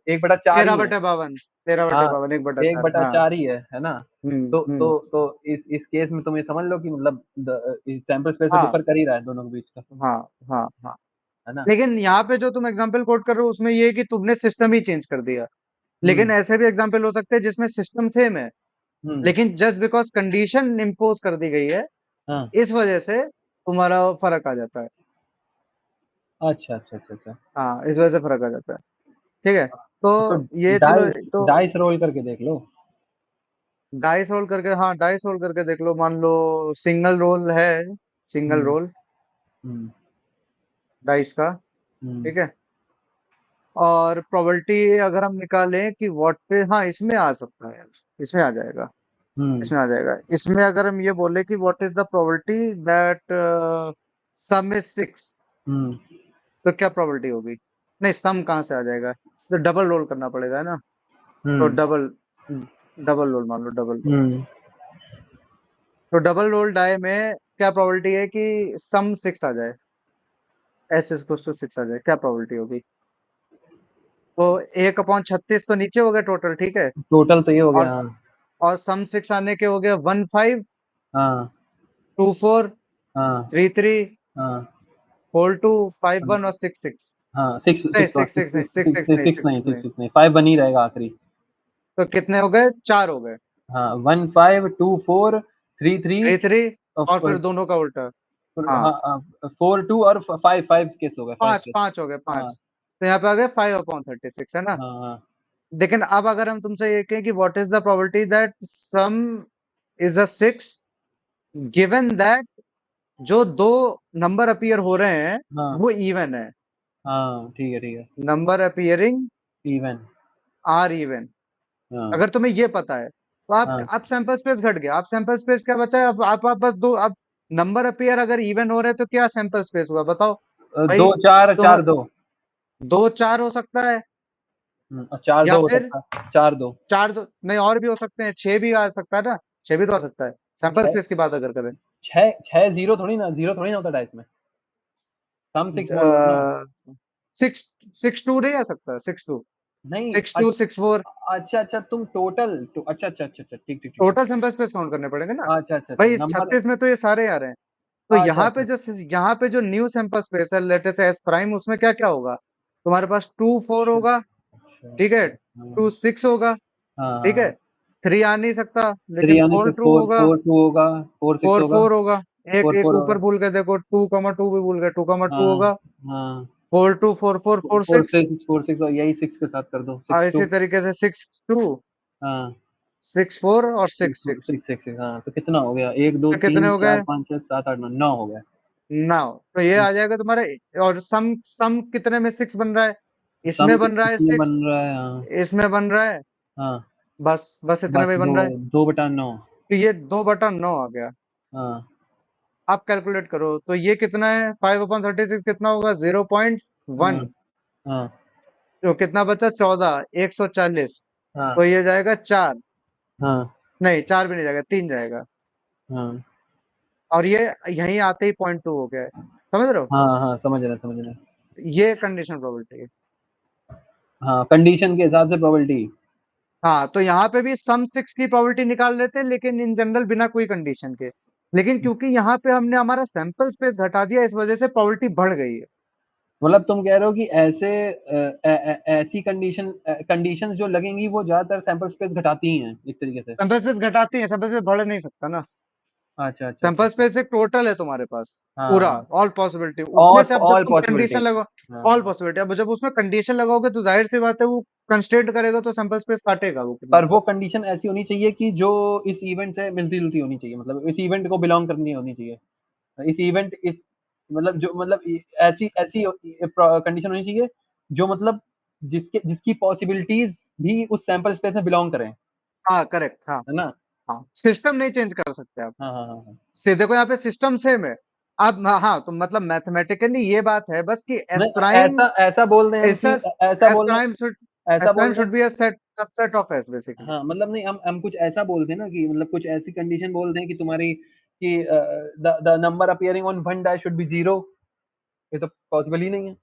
1/4 तेरह ही है। बटे बावन 13/52, हाँ, 1/4, हाँ। 1/4 ही है ना? हम्म। तो इस केस में तुम ये समझ लो कि मतलब सैंपल स्पेस तो हाँ डिफर कर ही रहा है दोनों के बीच का, हाँ हाँ हाँ। है ना? लेकिन यहाँ पे जो तुम एग्जांपल कोट कर रहे हो उसमें ये है कि तुमने सिस्टम ही चेंज कर दिया। लेकिन हुँ, ऐसे भी एग्जांपल हो सकते हैं जिसमें सिस्टम सेम है, हुँ, लेकिन जस्ट बिकॉज कंडीशन इम्पोज कर दी गई है, हाँ। इस वजह से तुम्हारा फर्क आ जाता है। अच्छा, अच्छा, अच्छा, अच्छा। हाँ, इस वजह से फर्क आ जाता है। ठीक है। तो तो ये चलो, डाइस तो डाइस रोल करके देख लो। डाइस रोल करके, हाँ, डाइस रोल करके देख लो। मान लो सिंगल रोल है, सिंगल हुँ, रोल हुँ, डाइस का। हुँ, ठीक है। और प्रोबेबिलिटी अगर हम निकालें कि व्हाट पे, हाँ, इसमें आ सकता है, इसमें आ जाएगा, हुँ, इसमें आ जाएगा। इसमें अगर हम ये बोले कि what is the probability that some is 6, हुँ, तो क्या प्रोबेबिलिटी होगी? नहीं, सम कहाँ से आ जाएगा, तो डबल रोल करना पड़ेगा, है ना? तो हुँ, डबल डबल रोल मान लो, डबल रोल। हुँ, तो डबल रोल डाई में क्या प्रोबेबिलिटी है कि सम 6 आ जाए, एस इज टू 6 आ जाए, क्या प्रोबेबिलिटी होगी? तो 1/36 तो नीचे हो गया टोटल, ठीक है। टोटल तो ये हो और गया, हाँ, और सम 6 आने के हो गया 15, हाँ, 24, हाँ, 33, हाँ, 42, 51 हाँ, और 66। हाँ, 6 नहीं, 6 हाँ, 6 6 6 नहीं, 6 6 6 नहीं, 6 6 नहीं, 6 6 नहीं। 6 नहीं, 5 बन ही रहेगा आखिरी। तो कितने हो गए? 4 हो गए। हाँ, 1 5 2 4 3 3 3 3 अ, और फिर फ दोनों का उल्टा। फ हाँ, हाँ, 4 2 और फ 5 5 केस हो गए, 5 5 केस। 5 हो गए, हाँ, 5। तो यहाँ पे आ गए 5/36, है ना? हाँ, हाँ, लेकिन अब अगर हम तुमसे ये कहें कि what is the probability that some is a 6, given that जो दो नंबर अपीयर हो रहे हैं हाँ, वो इवन है, हाँ, ठीक है, number appearing even, or even. हाँ, अगर तुम्हें ये पता है तो हाँ, आप सैंपल स्पेस घट गया, आप सैंपल स्पेस क्या बचा है? आप बस दो, अब नंबर अपीयर अगर इवन हो रहे हैं तो क्या सैंपल स्पेस हुआ, बताओ 2 भाई? 4 तुम 4 2 दो चार हो सकता है, और 4 या 2 हो फिर सकता है, 4 2 चार दो नहीं, और भी हो सकते हैं, छह भी आ सकता है ना, छह भी तो आ सकता है, सैंपल 6 स्पेस की बात अगर करें। 6 0 थोड़ी ना होता डाइस में, सम 6 बोल रहा हूँ ना। 6 6 2 नहीं आ सकता, 6 2, नहीं 6 2 6 4। अच्छा, अच्छा तुम टोटल तो अच्छा, अच्छा, अच्छा, अच्छा, ठीक, ठीक, ठीक, ठीक। टोटल सैंपल स्पेस काउंट करने पड़ेंगे ना। अच्छा, अच्छा, अच्छा भाई इस नंबर 36 में तो ये सारे आ रहे हैं। तो अच्छा, अच्छा, यहाँ पे जो न्यू सैंपल स्पेस है, लेटेस्ट एस प्राइम, उसमें क्या क्या होगा? तुम्हारे पास 2 4 अच्छा, होगा, अच्छा, ठीक है, अच्छा, 2 6 होगा, हाँ, ठीक है, हाँ। 3 आ नहीं सकता, 3 लेकिन यानी 4 फिर 2 4 होगा, 4 2 होगा, 4 6 4 होगा, 4 होगा, एक 4 एक 4 होगा। ऊपर भूल गए, देखो 2 2 भी भूल गए, 2 2 हाँ, होगा, हाँ। 4 2 4 4 4 4 6। 6 4 6 और यही 6 के साथ कर दो, और 6 इसी 2 तरीके से 6 2 हाँ, 6 4 और 6 6 6। 6 6 हाँ, तो कितना हो गया? 1 2 तो कितने 3 हो 4 गए? 5 6 7 8 9 9 हो गए। नाउ तो ये आ जाएगा तुम्हारा। और सम सम कितने में 6 बन रहा है? सम इसमें बन रहा है कितने 6, बन रहा है? हाँ। इसमें बन रहा है, हाँ, बस बस इतने बस में दो, बन रहा है। 2/9। तो ये 2/9 आ गया। हाँ, आप कैलकुलेट करो तो ये कितना है, 5/36 कितना होगा, 0.1। हाँ, हाँ, तो कितना बचा, 14, 140। हाँ, तो ये जाएगा 4, हाँ, नहीं 4 भी नहीं जाएगा, 3 जाएगा। हाँ, और ये यहीं आते ही 0.2 हो गया है, समझ रहे हो? हाँ, हाँ, समझ रहे हैं, समझ रहे हैं। ये कंडीशन प्रोबेबिलिटी है। हाँ, कंडीशन के हिसाब से प्रोबेबिलिटी। हाँ, तो यहाँ पे भी सम 6 की प्रोबेबिलिटी निकाल लेते हैं, लेकिन इन जनरल बिना कोई कंडीशन के। लेकिन क्योंकि यहाँ पे हमने हमारा सैंपल स्पेस घटा दिया, इस वजह से प्रोबेबिलिटी बढ़ गई है। मतलब तुम कह रहे हो कि ऐसे ऐसी कंडीशंस जो लगेंगी वो ज्यादातर सैंपल स्पेस घटाती ही हैं एक तरीके से। सैंपल स्पेस घटाती है, सैंपल स्पेस बढ़ नहीं सकता ना। अच्छा, अच्छा, अच्छा, सैंपल अच्छा। स्पेस एक टोटल है तुम्हारे पास, पूरा हाँ, ऑल पॉसिबिलिटी, उसमें और से अब जब ऑल तुम कंडीशन पॉसिबिलिटी। लगाओ, हाँ, ऑल हाँ। पॉसिबिलिटी, अब जब उसमें कंडीशन लगाओगे तो जाहिर सी बात है वो कंस्ट्रेंट करेगा, तो सैंपल स्पेस काटेगा वो पर कितना। वो कंडीशन ऐसी होनी चाहिए कि जो इस इवेंट से मिलती-जुलती होनी चाहिए, मतलब इस इवेंट को बिलॉन्ग करनी होनी चाहिए। इस इवेंट इस मतलब जो मतलब ऐसी ऐसी कंडीशन होनी चाहिए जो मतलब जिसकी पॉसिबिलिटीज भी उस सैंपल स्पेस में बिलोंग करें, हाँ करेक्ट, हाँ। है ना? हाँ, सिस्टम नहीं चेंज कर सकते आप। हाँ, हाँ, हाँ, हाँ। सीधे को यहाँ पे सिस्टम सेम है। अब हाँ हाँ, तो मतलब मैथमेटिकली ये बात है बस कि एस नहीं, प्राइम ऐसा ऐसा बोल रहे हैं हम इज कि ऐसा एस बोल रहे प्राइम शुड, ऐसा एस बोल प्राइम रहे शुड हैं। Be a set, subset of S basically. हाँ, मतलब नहीं, हम कुछ ऐसा बोलते हैं ना कि मतलब कुछ ऐसी कंडीशन बोल रहे हैं कि तुम्हारी कि the number appearing on one die should be zero. ये तो पॉसिबल ही नहीं है।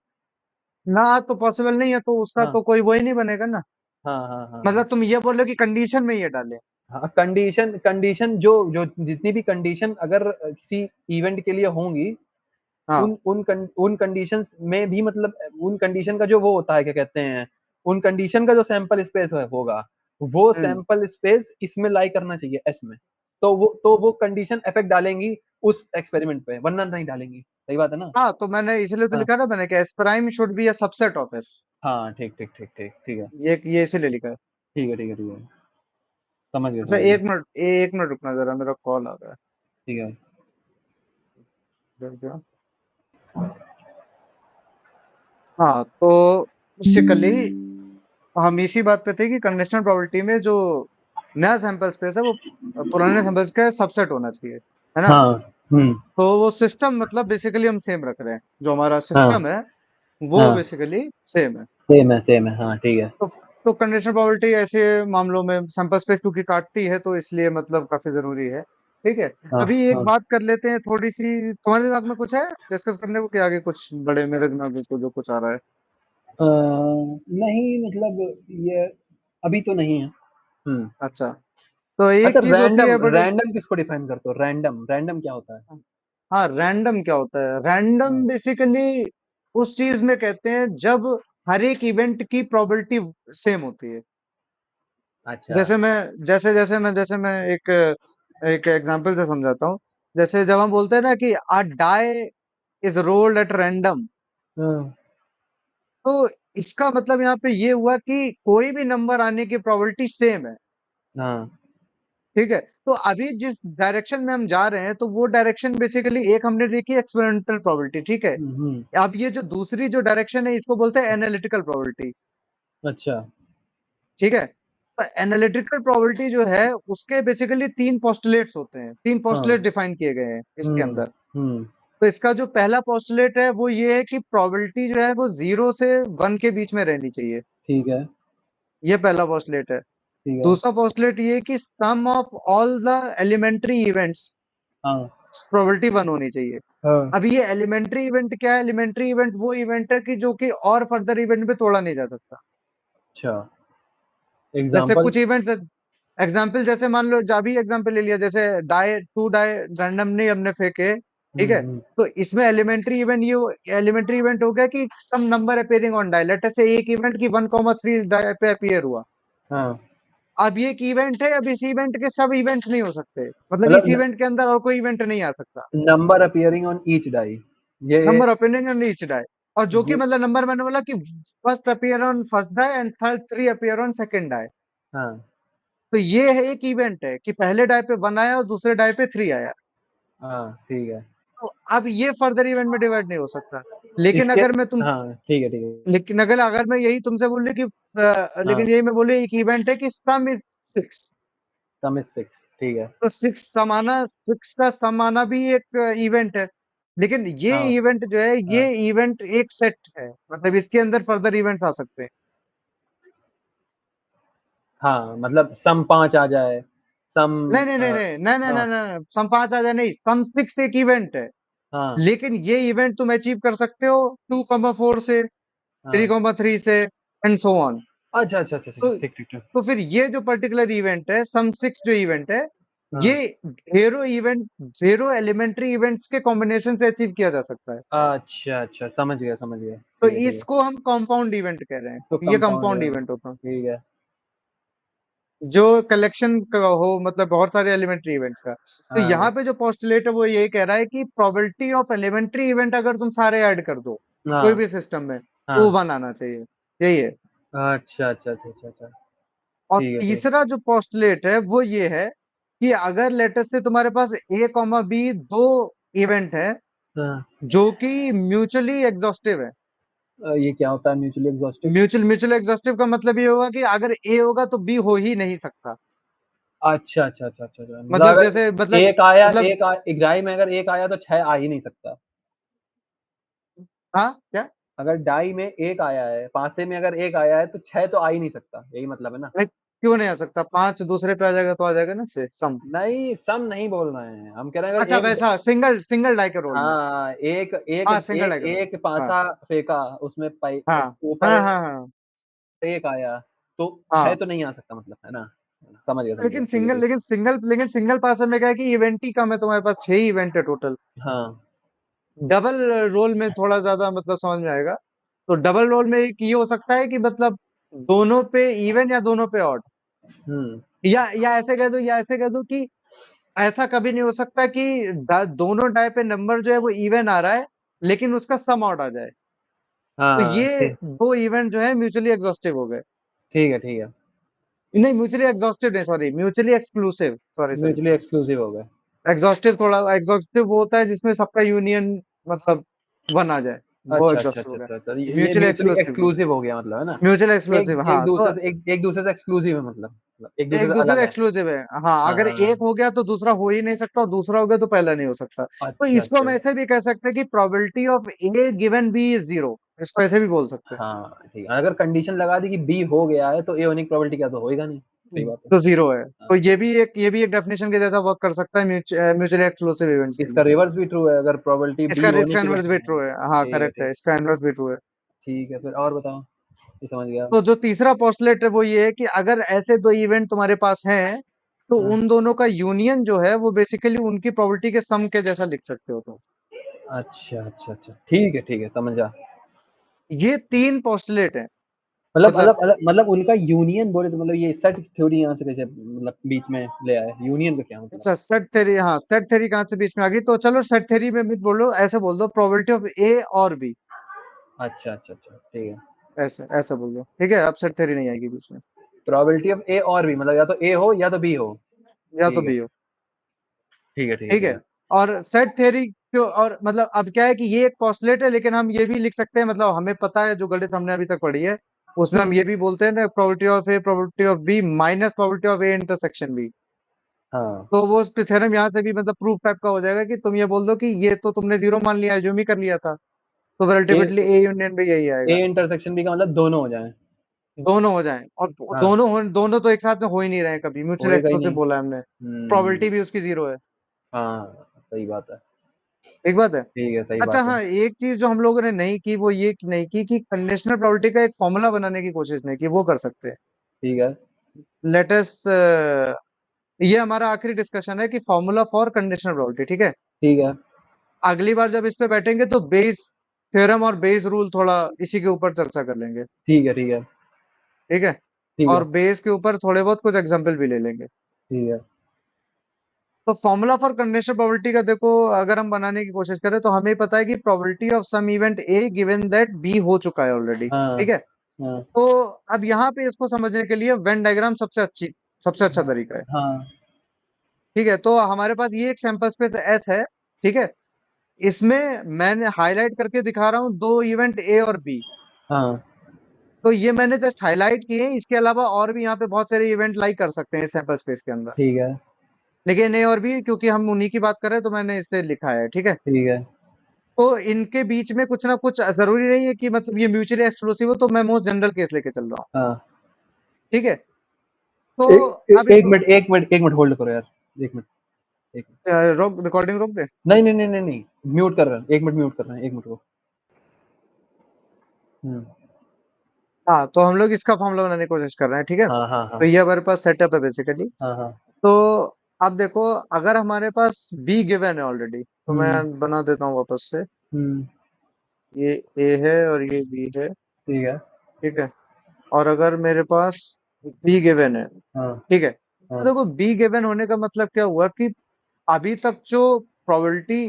ना तो पॉसिबल नहीं है, तो उसका हाँ, तो कोई वही नहीं बनेगा ना। हाँ, हाँ, हाँ, हाँ। मतलब तुम ये बोल रहे हो कि कंडीशन में ये डाले। हाँ, कंडीशन कंडीशन जो जो जितनी भी कंडीशन अगर किसी इवेंट के लिए होंगी, हाँ। उन कंडीशंस में भी मतलब उन कंडीशन का जो वो होता है क्या कहते हैं, उन कंडीशन का जो सैंपल स्पेस होगा, वो हम्म। सैंपल स्पेस इसमें लाई करना चाहिए एस में। तो वो कंडीशन इफेक्ट डालेंगी उस एक्सपेरिमेंट पे, वरना नहीं डालेंगी। सही बात है ना? हाँ, तो मैंने इसलिए तो हाँ, लिखा ना मैंने कि S prime should be a subset of S. हाँ, ठीक, ठीक, ठीक, ठीक, ठीक है, ये इसीलिए लिखा है। ठीक है, ठीक है, ठीक है। समझ गए, अच्छा समझ गए। 1 मिनट, 1 मिनट रुकना जरा, मेरा कॉल आ रहा ठीक है। है। हाँ, तो बेसिकली हम इसी बात पे थे कि कंडीशनल प्रोबेबिलिटी में जो नया सैंपल स्पेस है वो पुराने सैंपल्स का सबसेट होना चाहिए, है ना? हाँ। हम्म। तो वो सिस्टम मतलब बेसिकली हम सेम रख रहे हैं, जो हमारा हाँ, सिस्टम है वो हाँ। बेसिकली सेम है। सेम है, सेम है। हाँ, ठीक है। तो तो कंडीशनल प्रोबेबिलिटी ऐसे मामलों में सैंपल स्पेस क्योंकि काटती है, तो इसलिए मतलब काफी जरूरी है। ठीक है। हाँ, अभी एक हाँ। बात कर लेते हैं थोड़ी सी, तुम्हारे दिमाग में कुछ है डिस्कस करने को कि आगे कुछ बड़े, मेरे दिमाग में जो कुछ आ रहा है? नहीं मतलब ये अभी तो नहीं है। अच्छा, तो एक अच्छा, चीज होती रैंडम है बड़े। रैंडम किसको डिफाइन करते हो? रैंडम रैंडम क्या होता है? हाँ, रैंडम क्या होता है? रैंडम हाँ, बेसिकली उस चीज में कहते हैं जब हर एक इवेंट की प्रोबेबिलिटी सेम होती है। अच्छा। जैसे मैं एक एक एग्जांपल से समझाता हूँ। जैसे जब हम बोलते हैं ना कि a die is rolled at random, हाँ, तो इसका मतलब यहाँ पे ये हुआ कि कोई भी नंबर आने की प्रोबेबिलिटी सेम है। हाँ। ठीक है। तो अभी जिस डायरेक्शन में हम जा रहे हैं, तो वो डायरेक्शन बेसिकली एक हमने देखी एक्सपेरिमेंटल प्रोबेबिलिटी, ठीक है। हम्म। अब ये जो दूसरी जो डायरेक्शन है, इसको बोलते हैं एनालिटिकल प्रोबेबिलिटी। अच्छा। ठीक है। तो एनालिटिकल प्रोबेबिलिटी जो है, उसके बेसिकली 3 पोस्टुलेट्स होते हैं, 3 पोस्टुलेट हाँ। डिफाइन किए गए हैं इसके हम्म। अंदर। हम्म। तो इसका जो पहला पोस्टुलेट है वो ये है कि प्रोबेबिलिटी जो है वो 0 से 1 के बीच में रहनी चाहिए। ठीक है, ये पहला पोस्टुलेट है। ठीक है। दूसरा पोस्टुलेट ये है कि sum of all the elementary events हाँ, प्रोबेबिलिटी 1 होनी चाहिए। हाँ। अब ये एलिमेंट्री इवेंट क्या है? एलिमेंट्री इवेंट वो इवेंट है कि जो कि और फर्दर इवेंट में तोड़ा नहीं जा सकता। अच्छा। जैसे एग्जाम्पल। कुछ इवेंट्स, एग्जाम्पल जैसे मान लो, जा भी एग्जाम्पल ले लिया, जैसे डाई, 2 डाई रैंडमली हमने फेंके, ठीक है। हम्म। तो इसमें एलिमेंट्री इवेंट हो गया कि some number appearing on die, let us say एक इवेंट की 1,3 डाई पे अपीयर हुआ। हाँ, अब ये एक इवेंट है, अब इस इवेंट के सब इवेंट्स नहीं हो सकते, मतलब इस मतलब इवेंट के अंदर और कोई इवेंट नहीं आ सकता। Number appearing on each die. ये number appearing on each die, और जो कि ये मतलब नंबर मैंने बोला कि first appear on first die and third 3 appear on second die. हाँ, तो ये है एक इवेंट है कि पहले डाई पे 1 आया और दूसरे डाई पे 3 आया। हाँ, ठीक है। तो अब ये फर्दर इवेंट में डिवाइड नहीं हो सकता। लेकिन इसके अगर मैं तुम हाँ, ठीक है, ठीक है। लेकिन अगर मैं यही तुमसे बोलूँ कि हाँ, लेकिन यही मैं बोलूँ एक इवेंट है कि सम इज 6, सम इज़ 6, ठीक है। तो 6 का सम आना भी एक इवेंट है। लेकिन ये हाँ, इवेंट जो है, ये हाँ, इवेंट एक सेट है, मतलब इसके अंदर फर्दर इवेंट्स आ सकते हैं। हाँ, मतलब सम 5 आ जाए, सम नहीं नहीं नहीं अ, नहीं नहीं नहीं हाँ, नहीं नहीं, सम 5 आ जाए नहीं, सम 6 एक इवेंट है। हाँ, लेकिन ये इवेंट तुम अचीव कर सकते हो 2,4 से, हाँ। 3,3 से, एंड सो ऑन। अच्छा, अच्छा, अच्छा, अच्छा, तो ठीक, ठीक, ठीक। तो फिर ये जो पर्टिकुलर इवेंट है, सम 6 जो इवेंट है, ये हाँ, ढेरों एलिमेंट्री इवेंट्स के कॉम्बिनेशन से अचीव किया जा सकता है। अच्छा, अच्छा, समझ गया। तो ठीक है, ठीक है। इसको हम कंपाउंड इवेंट कह रहे हैं, तो ये कंपाउंड कंपाउंड इवेंट, इवेंट होता है, ठीक है। जो कलेक्शन का हो, मतलब बहुत सारे एलिमेंट्री इवेंट्स का। तो यहाँ हाँ, पे जो पोस्टुलेट है वो ये कह रहा है कि प्रोबेबिलिटी ऑफ एलिमेंट्री इवेंट अगर तुम सारे ऐड कर दो कोई हाँ, भी सिस्टम में, तो हाँ। 1 आना चाहिए। यही है। अच्छा, अच्छा, अच्छा, अच्छा, अच्छा। और ठीक है, ठीक। तीसरा जो पोस्टुलेट है वो ये है कि अगर लेटर से तुम्हारे पास ए कॉमा बी दो इवेंट है हाँ, जो कि म्यूचुअली एग्जॉस्टिव है। ये क्या होता है म्यूचुअली एग्जॉस्टिव? म्यूचुअल एग्जॉस्टिव का मतलब ये होगा कि अगर ए होगा तो बी हो ही नहीं सकता। अच्छा, अच्छा, अच्छा, अच्छा, अच्छा। मतलब मतलब अगर जैसे मतलब एक आया, मतलब एक डाई में अगर एक आया तो 6 आ ही नहीं सकता। हाँ क्या, अगर डाई में एक आया है, पासे में अगर एक आया है तो 6 तो आ ही नहीं सकता, यही मतलब है ना? नहीं, क्यों नहीं आ सकता, 5 दूसरे पे आ जाएगा तो आ जाएगा ना, से सम। नहीं, सम नहीं बोल रहे हैं। हम कह रहे हैं अगर अच्छा एक वैसा सिंगल सिंगल डाई के रोल में। हाँ, हाँ सिंगल डाई के रोल। एक हाँ पासा फेंका, उसमें हाँ ऊपर हाँ हाँ हाँ एक आया, तो 6 हाँ। तो नहीं आ सकता मतलब, है ना? समझ गया, लेकिन ठीक है, ठीक। सिंगल पास में क्या है कि इवेंट ही कम है, तुम्हारे पास 6 इवेंट है टोटल। हाँ, डबल रोल में थोड़ा ज्यादा मतलब समझ में आएगा। तो डबल रोल में एक ये हो सकता है कि मतलब दोनों पे इवन या दोनों पे ऑड, हुँ, या ऐसे कह दो कि ऐसा कभी नहीं हो सकता कि दोनों डाय पे नंबर जो है वो इवन आ रहा है लेकिन उसका सम ऑड आ जाए। तो हाँ, ये दो इवेंट जो है म्यूचुअली एग्जॉस्टिव हो गए। ठीक है, ठीक है। नहीं म्यूचुअली एग्जॉस्टिव नहीं, sorry mutually exclusive, sorry. Mutually exclusive हो गए। एग्जॉस्टिव वो होता है जिसमें सबका यूनियन मतलब 1 आ जाए, वो अच्छा, अच्छा, एग्जॉस्टिव अच्छा, हो गया। अच्छा, अच्छा। ये म्यूचुअली म्यूचुअली एक्सक्लूसिव, एक्सक्लूसिव हो गया मतलब, है ना? म्यूचुअल एक्सक्लूसिव, हाँ तो एक दूसरे से एक्सक्लूसिव है मतलब एक दूसरे एक से दूसरे अलग से है। एक्सक्लूसिव है। हाँ हाँ, अगर हाँ, हाँ। एक हो गया तो दूसरा हो ही नहीं सकता, और दूसरा हो गया तो पहला नहीं हो सकता। तो अच्छा, इसको हम अच्छा। ऐसे भी कह सकते हैं कि probability of A given B is 0, इसको ऐसे भी बोल सकते हैं। हाँ, ठीक है। अगर कंडीशन लगा दी कि बी हो गया है तो ए होने की प्रोबेबिलिटी क्या, तो होएगा नहीं। सही बात है। तो 0 है, हाँ, तो ये भी एक डेफिनेशन के जैसा वर्क कर सकता है म्यूचुअली एक्सक्लूसिव इवेंट्स के लिए। इसका रिवर्स भी ट्रू है, अगर प्रोबेबिलिटी बी होने इसका की इनवर्स भी ट्रू है, हाँ ठीक है, करेक्ट है, ठीक। इसका इनवर्स भी ट्रू है। ठीक है, फिर और बताओ। ये समझ गया। तो जो तीसरा पोस्टुलेट है वो ये है कि अगर ऐसे दो इवेंट तुम्हारे पास हैं तो हाँ, उन दोनों का यूनियन जो है वो बेसिकली उनकी प्रोबेबिलिटी के सम के जैसा लिख सकते हो तुम। अच्छा, अच्छा, अच्छा। ठीक है, समझा। ये 3 पोस्टुलेट हैं। मतलब मतलब उनका यूनियन बोले तो मतलब ये सेट थ्योरी यहाँ से कैसे मतलब बीच में ले आए? यूनियन का क्या मतलब? अच्छा सेट थ्योरी, हाँ सेट थ्योरी कहाँ से बीच में आ गई, तो चलो सेट थ्योरी में मत बोलो, ऐसे बोल दो प्रोबेबिलिटी ऑफ ए और बी। अच्छा, अच्छा, अच्छा, ठीक है। ऐसे ऐसा बोल दो, ठीक है, अब सेट थ्योरी नहीं आएगी बीच में। प्रोबेबिलिटी ऑफ ए और बी मतलब या तो ए हो या तो बी हो। या तो ठीक है, बी हो, ठीक है, ठीक ठीक है। है। और सेट थ्योरी क्यों, और मतलब अब क्या है कि ये एक पोस्टुलेट है, लेकिन हम ये भी लिख सकते हैं, मतलब हमें पता है जो गणित हमने अभी तक पढ़ी है उसमें हम ये भी बोलते हैं ना, probability of A probability of B minus probability of A intersection B. हाँ, तो वो उस थ्योरम यहाँ से भी मतलब प्रूफ टाइप का हो जाएगा कि तुम ये बोल दो कि ये तो तुमने 0 मान लिया, एज्यूम ही कर लिया था, तो ए अल्टीमेटली ए यूनियन भी यही ए आएगा। इंटरसेक्शन बी का मतलब दोनों हो जाएँ। दोनों हो जाएं, और हाँ, दोनों तो एक साथ में हो ही नहीं रहे हैं कभी, म्यूचुअल होएगा ही एक्सक्लूसिव नहीं। बोला है हमने। हुँ, प्रोबेबिलिटी भी उसकी 0 है। हाँ, सही बात है। एक बात है। ठीक है, सही अच्छा बात है। हाँ, एक चीज जो हम लोगों ने नहीं की वो ये नहीं की कि कंडीशनल प्रोबेबिलिटी का एक फॉर्मूला बनाने की कोशिश नहीं की, वो कर सकते हैं। ठीक है, लेटेस्ट ये हमारा आखिरी डिस्कशन है कि फॉर्मूला फॉर कंडीशनल प्रोबेबिलिटी, ठीक है। ठीक है, अगली बार जब इस पे बैठेंगे तो बेस थ्योरम और बेस रूल थोड़ा इसी के ऊपर चर्चा कर लेंगे, ठीक है, ठीक है, ठीक है। ठीक और है, बेस के ऊपर थोड़े बहुत कुछ एग्जांपल भी ले लेंगे। ठीक है। तो फॉर्मूला फॉर कंडीशनल प्रोबेबिलिटी का देखो, अगर हम बनाने की कोशिश करें तो हमें पता है कि probability of some event A given that B हो चुका है ऑलरेडी, हाँ, ठीक है। हाँ, तो अब यहाँ पे इसको समझने के लिए वेन डायग्राम सबसे अच्छा हाँ, तरीका है, हाँ, ठीक है। तो हमारे पास ये एक सैंपल स्पेस एस है, ठीक है। इसमें मैंने हाईलाइट करके दिखा रहा हूँ 2 इवेंट ए और बी। हाँ, तो ये मैंने जस्ट हाईलाइट किए हैं, इसके अलावा और भी यहाँ पे बहुत सारे इवेंट लाइक कर सकते हैं सैंपल स्पेस के अंदर। ठीक है, लेकिन ए और बी क्योंकि हम उन्हीं की बात कर रहे हैं तो मैंने इससे लिखा है, ठीक है। ठीक है। तो इनके बीच में कुछ ना कुछ जरूरी नहीं है कि मतलब ये म्यूचुअली एक्सक्लूसिव हो, तो मैं मोस्ट जनरल केस लेके चल रहा हूँ, हाँ, ठीक है। तो ए, अब एक एक मिनट, एक मिनट, एक मिनट होल्ड करो यार। एक मिनट, एक मिनट। रोक, रिकॉर्डिंग रोक दे। नहीं, नहीं, नहीं, नहीं, नहीं, म्यूट कर रहे हैं, 1 मिनट म्यूट कर रहे हैं, 1 मिनट को। हुँ। हाँ, तो हम लोग इसका फॉर्मूला बनाने की कोशिश कर रहे हैं, ठीक है। हाँ, हाँ, तो हाँ। ये हमारे पास सेटअप है बेसिकली। हाँ, हाँ। तो अब देखो, अगर हमारे पास बी गिवन है ऑलरेडी, तो हुँ, मैं बना देता हूँ वापस से। हुँ। ये ए है और ये बी है, ठीक है। ठीक है। और अगर मेरे पास बी गिवन है, हाँ, ठीक है, तो हाँ, देखो बी गिवन होने का मतलब क्या हुआ कि अभी तक जो प्रोबेबिलिटी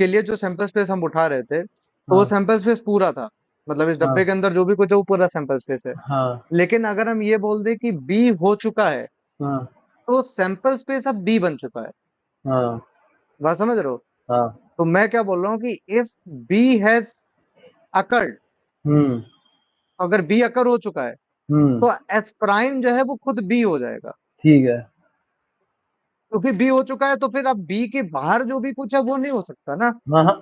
के लिए जो सैंपल स्पेस हम उठा रहे थे, तो वो हाँ, सैंपल स्पेस पूरा था। मतलब इस हाँ, डब्बे के अंदर जो भी कुछ है वो पूरा सैंपल स्पेस है। हाँ, लेकिन अगर हम ये बोल दें कि बी हो चुका है, हाँ, तो सैंपल स्पेस अब बी बन चुका है। हाँ, बात समझ रहे हो? हाँ। तो मैं क्या बोल रहा हूँ कि इफ बी हैज अकर्ड, हुँ, अगर बी अकर हो चुका है, हुँ। तो एस प्राइम जो है वो खुद बी हो जाएगा। ठीक है। क्योंकि बी हो चुका है तो फिर अब बी के बाहर जो भी कुछ है वो नहीं हो सकता ना। हाँ, हाँ।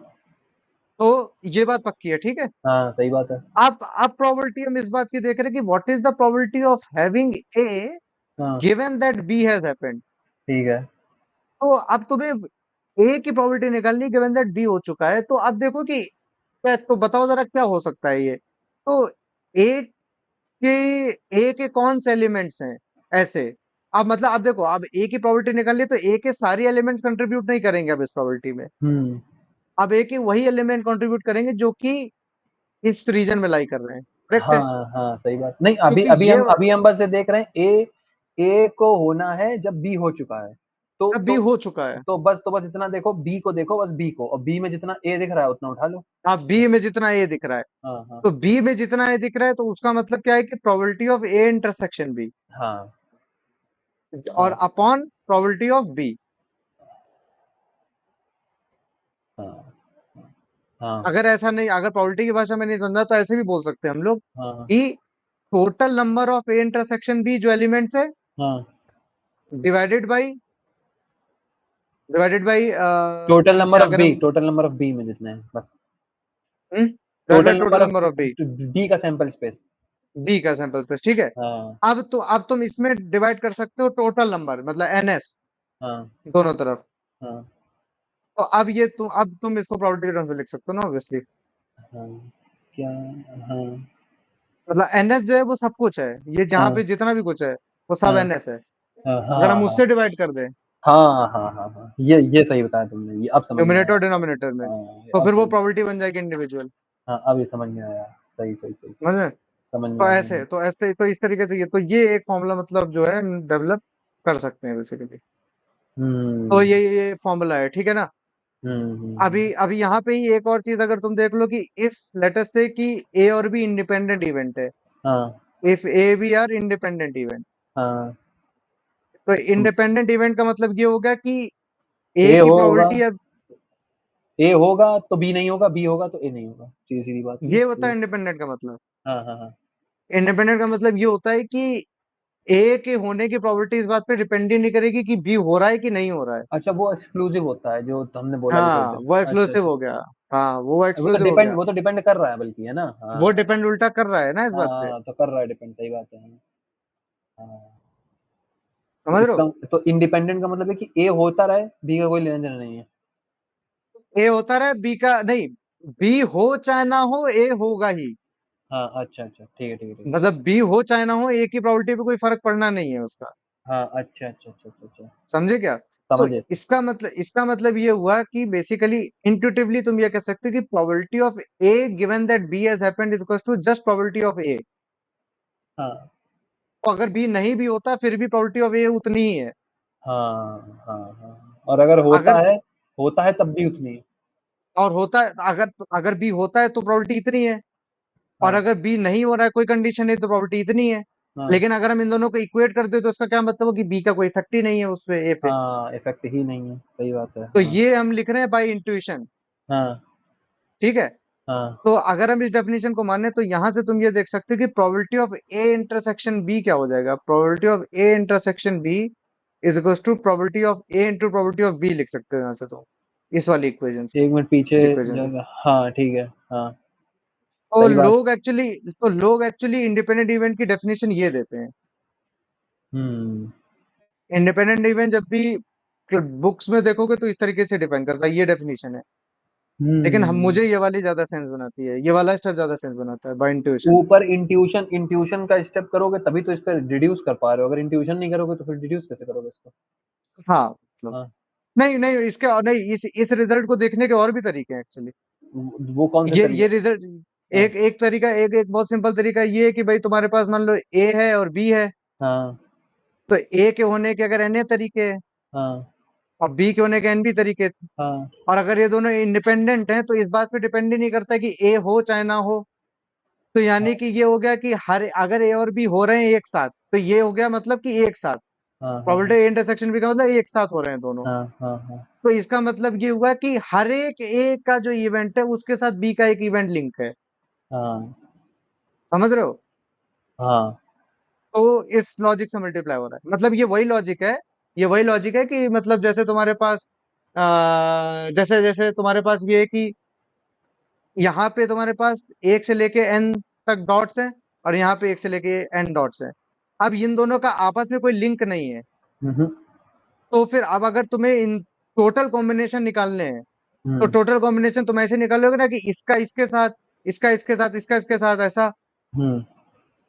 तो ये बात पक्की है, ठीक है। हाँ, सही बात है। अब प्रोबेबिलिटी हम इस बात की देख रहे हैं कि what is the probability of having a हाँ, given that B has happened. ठीक है। तो अब तुम्हें ए की प्रोबेबिलिटी निकालनी, गिवन दैट बी हो चुका है। तो अब देखो कि तो बताओ जरा क्या हो सकता है ये। तो ए के ए के कौन से एलिमेंट्स हैं ऐसे। अब मतलब अब देखो, अब ए की प्रोबेबिलिटी निकालनी है तो ए के सारे एलिमेंट्स कंट्रीब्यूट नहीं करेंगे अब इस प्रोबेबिलिटी में। हुँ। अब ए के वही एलिमेंट कंट्रीब्यूट करेंगे जो कि इस रीजन में लाई कर रहे हैं, करेक्ट है। हाँ, हाँ, सही बात। नहीं, अभी क्योंकि अभी ये हम अभी हम बस ये देख रहे हैं, ए को होना है जब बी हो चुका है। तो अब बी तो हो चुका है। तो बस इतना देखो, बी को देखो, बस बी को, और बी में जितना ए दिख रहा है उतना उठा लो। अब बी में जितना ए दिख रहा है, हाँ, हाँ, तो बी में जितना ए दिख रहा है तो उसका मतलब क्या है कि probability of A intersection B हाँ, और हाँ, अपॉन प्रोबेबिलिटी ऑफ बी। हाँ, हाँ, अगर ऐसा नहीं, अगर प्रोबेबिलिटी की भाषा में नहीं समझा तो ऐसे भी बोल सकते हैं हम लोग हाँ, हाँ, कि total number of A intersection B जो एलिमेंट्स है, हाँ। डिवाइडेड बाई, डिवाइडेड बाई जैसे अगर हम टोटल नंबर ऑफ बी में जितने हैं, बस। Divide by total number total of number of B, B का सैंपल स्पेस। बी का सैंपल स्पेस, ठीक है। हाँ, अब तुम इसमें डिवाइड कर सकते हो टोटल नंबर मतलब एनएस हाँ, दोनों तरफ। हाँ, तो अब तुम इसको प्रोबेबिलिटी के टर्म्स में लिख सकते हो ना ऑब्वियसली। हाँ। क्या? हाँ, मतलब एनएस जो है वो सब कुछ है, ये जहाँ हाँ, पे जितना भी कुछ है वो सब हाँ, एनएस है। हाँ, अगर हाँ, हम हाँ, उससे डिवाइड कर दें हाँ, हाँ, हाँ, हाँ। ये सही बताया तुमने, ये अब समझ में न्यूमरेटर आया। और डिनोमिनेटर में, हाँ, ये तो अब फिर वो समझ प्रोबेबिलिटी बन जाएगी इंडिविजुअल। हाँ, अब ये समझ में आया। सही, सही, सही, सही। समझ में? समझ में तो आ गया ऐसे मुझे। तो ऐसे तो इस तरीके से ये एक फॉर्मूला मतलब जो है डेवलप कर सकते हैं बेसिकली। तो हुँ, ये फॉर्मूला है, ठीक है ना। हुँ, हुँ, अभी हुँ। अभी यहाँ पे ही एक और चीज अगर तुम देख लो कि इफ लेट अस से कि ए और बी इंडिपेंडेंट इवेंट है, हाँ, if A B are independent event, हाँ। तो हुँ, इंडिपेंडेंट इवेंट का मतलब ये हो गया कि ए ए की होगा प्रोबेबिलिटी अब, ए होगा तो बी नहीं होगा, बी होगा तो ए नहीं होगा। सीधी-सीधी बात है ना? ये होता है ये इंडिपेंडेंट का मतलब। हाँ, हाँ, हाँ। इंडिपेंडेंट का मतलब ये होता है कि ए के होने की प्रोबेबिलिटी इस बात पे डिपेंड ही नहीं करेगी कि बी हो रहा है कि नहीं हो रहा है। अच्छा, वो एक्सक्लूसिव होता है जो हमने बोला भी थोड़ी हाँ देर। वो अच्छा, एक्सक्लूसिव अच्छा। हो गया। हाँ वो एक्सक्लूसिव हो गया। वो तो डिपेंड कर रहा है बल्कि, है ना? हाँ। वो डिपेंड उल्टा कर रहा है ना इस हाँ, बात पे। हाँ, तो कर रहा है डिपेंड, सही बात है। हाँ। तो समझ रहे हो? इसका तो इंडिपेंडेंट का मतलब है कि ए होता रहे, बी का कोई लेना-देना नहीं है। ए होता रहे बी का नहीं, बी हो चाहे ना हो ए होगा ही। हाँ, अच्छा, अच्छा। ठीक है, ठीक है, ठीक है। मतलब बी हो चाहे ना हो ए की प्रोबेबिलिटी पे कोई फर्क पड़ना नहीं है उसका। हाँ, अच्छा, अच्छा, अच्छा, अच्छा, अच्छा। समझे क्या? तो समझे। इसका मतलब ये हुआ कि बेसिकली इंट्यूटिवली तुम ये कह सकते हो कि probability of A given that B has happened is equal to just probability of A. हाँ, तो अगर बी नहीं भी होता फिर भी प्रोबेबिलिटी ऑफ ए उतनी ही है। हाँ, हाँ, हाँ। और अगर अगर होता है तब भी उतनी है। और होता है, अगर अगर बी होता है तो प्रोबेबिलिटी इतनी है। और हाँ, अगर बी नहीं हो रहा है कोई कंडीशन है तो प्रोबेबिलिटी इतनी है। हाँ, लेकिन अगर हम इन दोनों को इक्वेट कर दे तो इसका क्या मतलब हो कि बी का कोई इफेक्ट ही नहीं है उस पे ए पे। हाँ, इफ़ेक्ट ही नहीं है, सही बात है। तो हाँ, ये हम लिख रहे हैं बाय इंट्यूशन। हाँ, ठीक है? हाँ। तो अगर हम इस डेफिनेशन को माने तो यहाँ से तुम ये देख सकते हो कि probability of A intersection B क्या हो जाएगा। Probability of A intersection B is equals to probability of A into probability of B लिख सकते हो यहाँ से तो, इस वाली इक्वेशन से, 1 मिनट पीछे इस इक्वेशन से। जाएगा। हाँ, ठीक है। हाँ, तो सही बात। लोग एक्चुअली इंडिपेंडेंट इवेंट की डेफिनेशन ये देते हैं। हुँ, इंडिपेंडेंट इवेंट जब भी बुक्स में देखोगे तो इस तरीके से डिफाइन करता है, ये डेफिनेशन है। लेकिन हम हुँ। मुझे ये वाली ज्यादा सेंस बनाती है, ये वाला स्टेप ज्यादा सेंस बनाता है बाय इंट्यूशन। ऊपर इंट्यूशन इंट्यूशन का स्टेप करोगे तभी तो इसका डिड्यूस कर पा रहे हो। अगर इंट्यूशन नहीं करोगे तो फिर डिड्यूस कैसे करोगे इसको? हाँ, मतलब हाँ, नहीं नहीं, इसके और नहीं, इस रिजल्ट को देखने के और भी तरीके हैं एक्चुअली। वो कौन से ये तरीके? रिजल्ट, हाँ, एक एक तरीका, एक एक बहुत सिंपल तरीका ये है कि भाई तुम्हारे पास मान लो ए है और बी है, हाँ, तो ए के होने के अगर एन तरीके हैं हाँ, और बी के होने के एन बी तरीके थे, हाँ, और अगर ये दोनों इंडिपेंडेंट हैं तो इस बात पे डिपेंड ही नहीं करता कि ए हो चाहे ना हो। तो यानी हाँ, कि ये हो गया कि हर अगर ए और बी हो रहे हैं एक साथ तो ये हो गया मतलब कि एक साथ, हाँ, हाँ, हाँ, प्रोबेबिलिटी इंटरसेक्शन भी का मतलब एक साथ हो रहे हैं दोनों। हाँ, हाँ, हाँ, तो इसका मतलब ये हुआ कि हर एक ए का जो इवेंट है उसके साथ बी का एक इवेंट लिंक है। हाँ, समझ रहे हो? हाँ, तो इस लॉजिक से मल्टीप्लाई हो रहा है, मतलब ये वही लॉजिक है, ये वही लॉजिक है कि मतलब जैसे तुम्हारे पास जैसे जैसे तुम्हारे पास ये है कि यहाँ पे तुम्हारे पास एक से लेके एन तक डॉट्स हैं और यहाँ पे एक से लेके एन डॉट्स हैं। अब इन दोनों का आपस में कोई लिंक नहीं है, हुँ, हुँ, तो फिर अब अगर तुम्हें इन टोटल कॉम्बिनेशन निकालने हैं तो हुँ, टोटल कॉम्बिनेशन तुम ऐसे निकालोगे ना कि इसका इसके साथ, इसका इसके साथ, इसका इसके साथ, ऐसा। हुँ,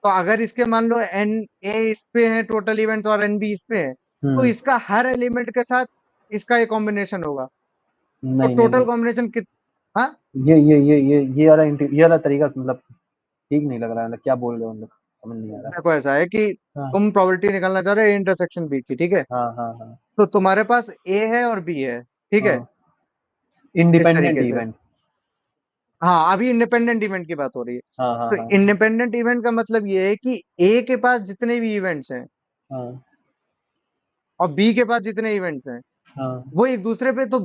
तो अगर इसके मान लो एन ए इस पे है टोटल इवेंट्स और एन बी इस पे है, तो हुँ। इसका हर एलिमेंट के साथ इसका एक कॉम्बिनेशन होगा। तो नहीं, नहीं, टोटल नहीं। कॉम्बिनेशन कित हाँ, ये वाला तरीका मतलब ठीक नहीं लग रहा है। मतलब क्या बोल रहे हो मतलब समझ नहीं आ रहा। देखो ऐसा है कि हाँ, तुम प्रोबेबिलिटी निकालना चाह रहे हो इंटरसेक्शन बी की, ठीक है? हाँ, हाँ, हाँ, तो तुम्हारे पास ए है और बी है, ठीक है? हाँ। इस इंडिपेंडेंट तरीके से। इवेंट। हाँ, अभी इंडिपेंडेंट इवेंट की बात हो रही है। हाँ, हाँ, तो हाँ, इंडिपेंडेंट इवेंट का मतलब ये है कि ए के पास जितने भी इवेंट्स हैं हाँ, और बी के पास जितने इवेंट्स हैं हाँ, वो एक दूसरे पे, तो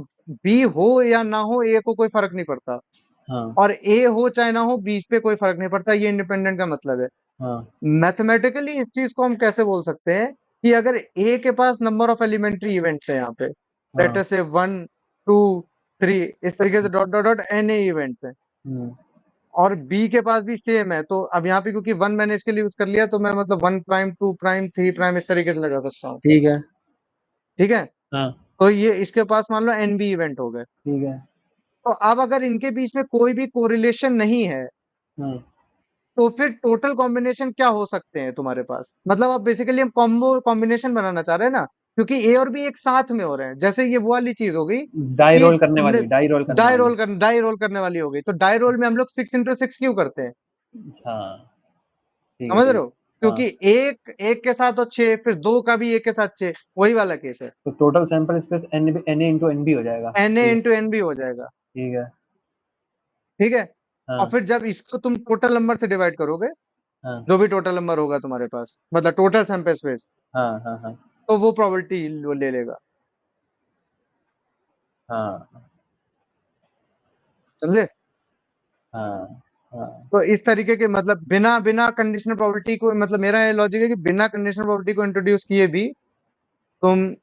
बी हो या ना हो ए को कोई फर्क नहीं पड़ता, हाँ, और ए हो चाहे ना हो बी पे कोई फर्क नहीं पड़ता, ये इंडिपेंडेंट का मतलब है। हाँ, मैथमेटिकली इस चीज को हम कैसे बोल सकते हैं कि अगर ए के पास नंबर ऑफ एलिमेंट्री इवेंट्स है यहाँ पे, लेट हाँ, अस से 1 2 3, इस तरीके से dot dot dot N A events हैं, हुँ, और बी के पास भी सेम है, तो अब यहाँ पे क्योंकि वन मैंने इसके लिए यूज कर लिया तो मैं मतलब 1 प्राइम 2 प्राइम 3 प्राइम इस तरीके से लगा सकता हूँ। ठीक है। ठीक है? हाँ, तो ये इसके पास मान लो एन बी इवेंट हो गए। ठीक है। तो अब अगर इनके बीच में कोई भी कोरिलेशन नहीं है हाँ, तो फिर टोटल कॉम्बिनेशन क्या हो सकते हैं तुम्हारे पास, मतलब अब बेसिकली हम कॉम्बो कॉम्बिनेशन बनाना चाह रहे हैं ना, क्योंकि ए और बी एक साथ में हो रहे हैं, जैसे ये वो वाली चीज हो गई कि तुमने डाई रोल। डाई रोल करने वाली हो गई, तो डाई रोल में हम लोग 6 into 6 क्यों करते हैं? हाँ, ठीक है, समझ ठीक रहे हो? है। हाँ, क्योंकि एक एक के साथ और 6, फिर दो का भी एक के साथ 6, वही वाला केस है। तो total sample space N A into N B हो जाएगा। एन ए ठीक है, इंटू एन बी हो जाएगा। ठीक है। ठीक है? और हाँ, फिर जब इसको तुम टोटल नंबर से डिवाइड करोगे, हाँ, जो भी टोटल नंबर होगा तुम्हारे पास, मतलब टोटल सैंपल स्पेस, हाँ, हाँ, हाँ, तो वो प्रोबेबिलिटी वो ले लेगा। हाँ, समझे? हाँ, हाँ, तो इस तरीके के मतलब बिना बिना कंडीशनल प्रोबेबिलिटी को, मतलब मेरा ये लॉजिक है कि बिना कंडीशनल प्रोबेबिलिटी को इंट्रोड्यूस किए भी तुम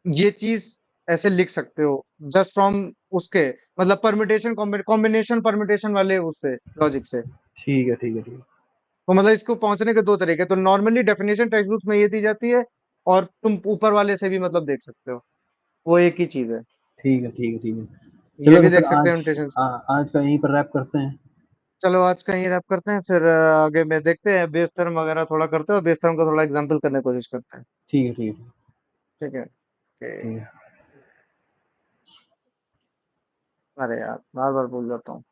ये चीज ऐसे लिख सकते हो, जस्ट फ्रॉम उसके मतलब परम्यूटेशन कॉम्बिनेशन परम्यूटेशन वाले उससे लॉजिक से। ठीक है, ठीक है, ठीक है। तो मतलब इसको पहुंचने के दो तरीके, तो नॉर्मली डेफिनेशन टेक्स्ट बुक्स में ये दी जाती है, और तुम ऊपर वाले से भी मतलब देख सकते हो, वो एक ही चीज है। ठीक है, ठीक है, ठीक है। ये चलो भी तो फिर देख सकते हैं आज इमिटेशन। आज का यहीं पर रैप करते हैं। चलो आज का यही रैप करते हैं, फिर आगे में देखते हैं, बेस थ्योरम वगैरह थोड़ा करते हैं और बेस थ्योरम का थोड़ा एग्जांपल करने की कोशिश करते हैं। ठीक है, ठीक है, ठीक है? Okay. ठीक है। अरे यार बार बार भूल जाता हूँ।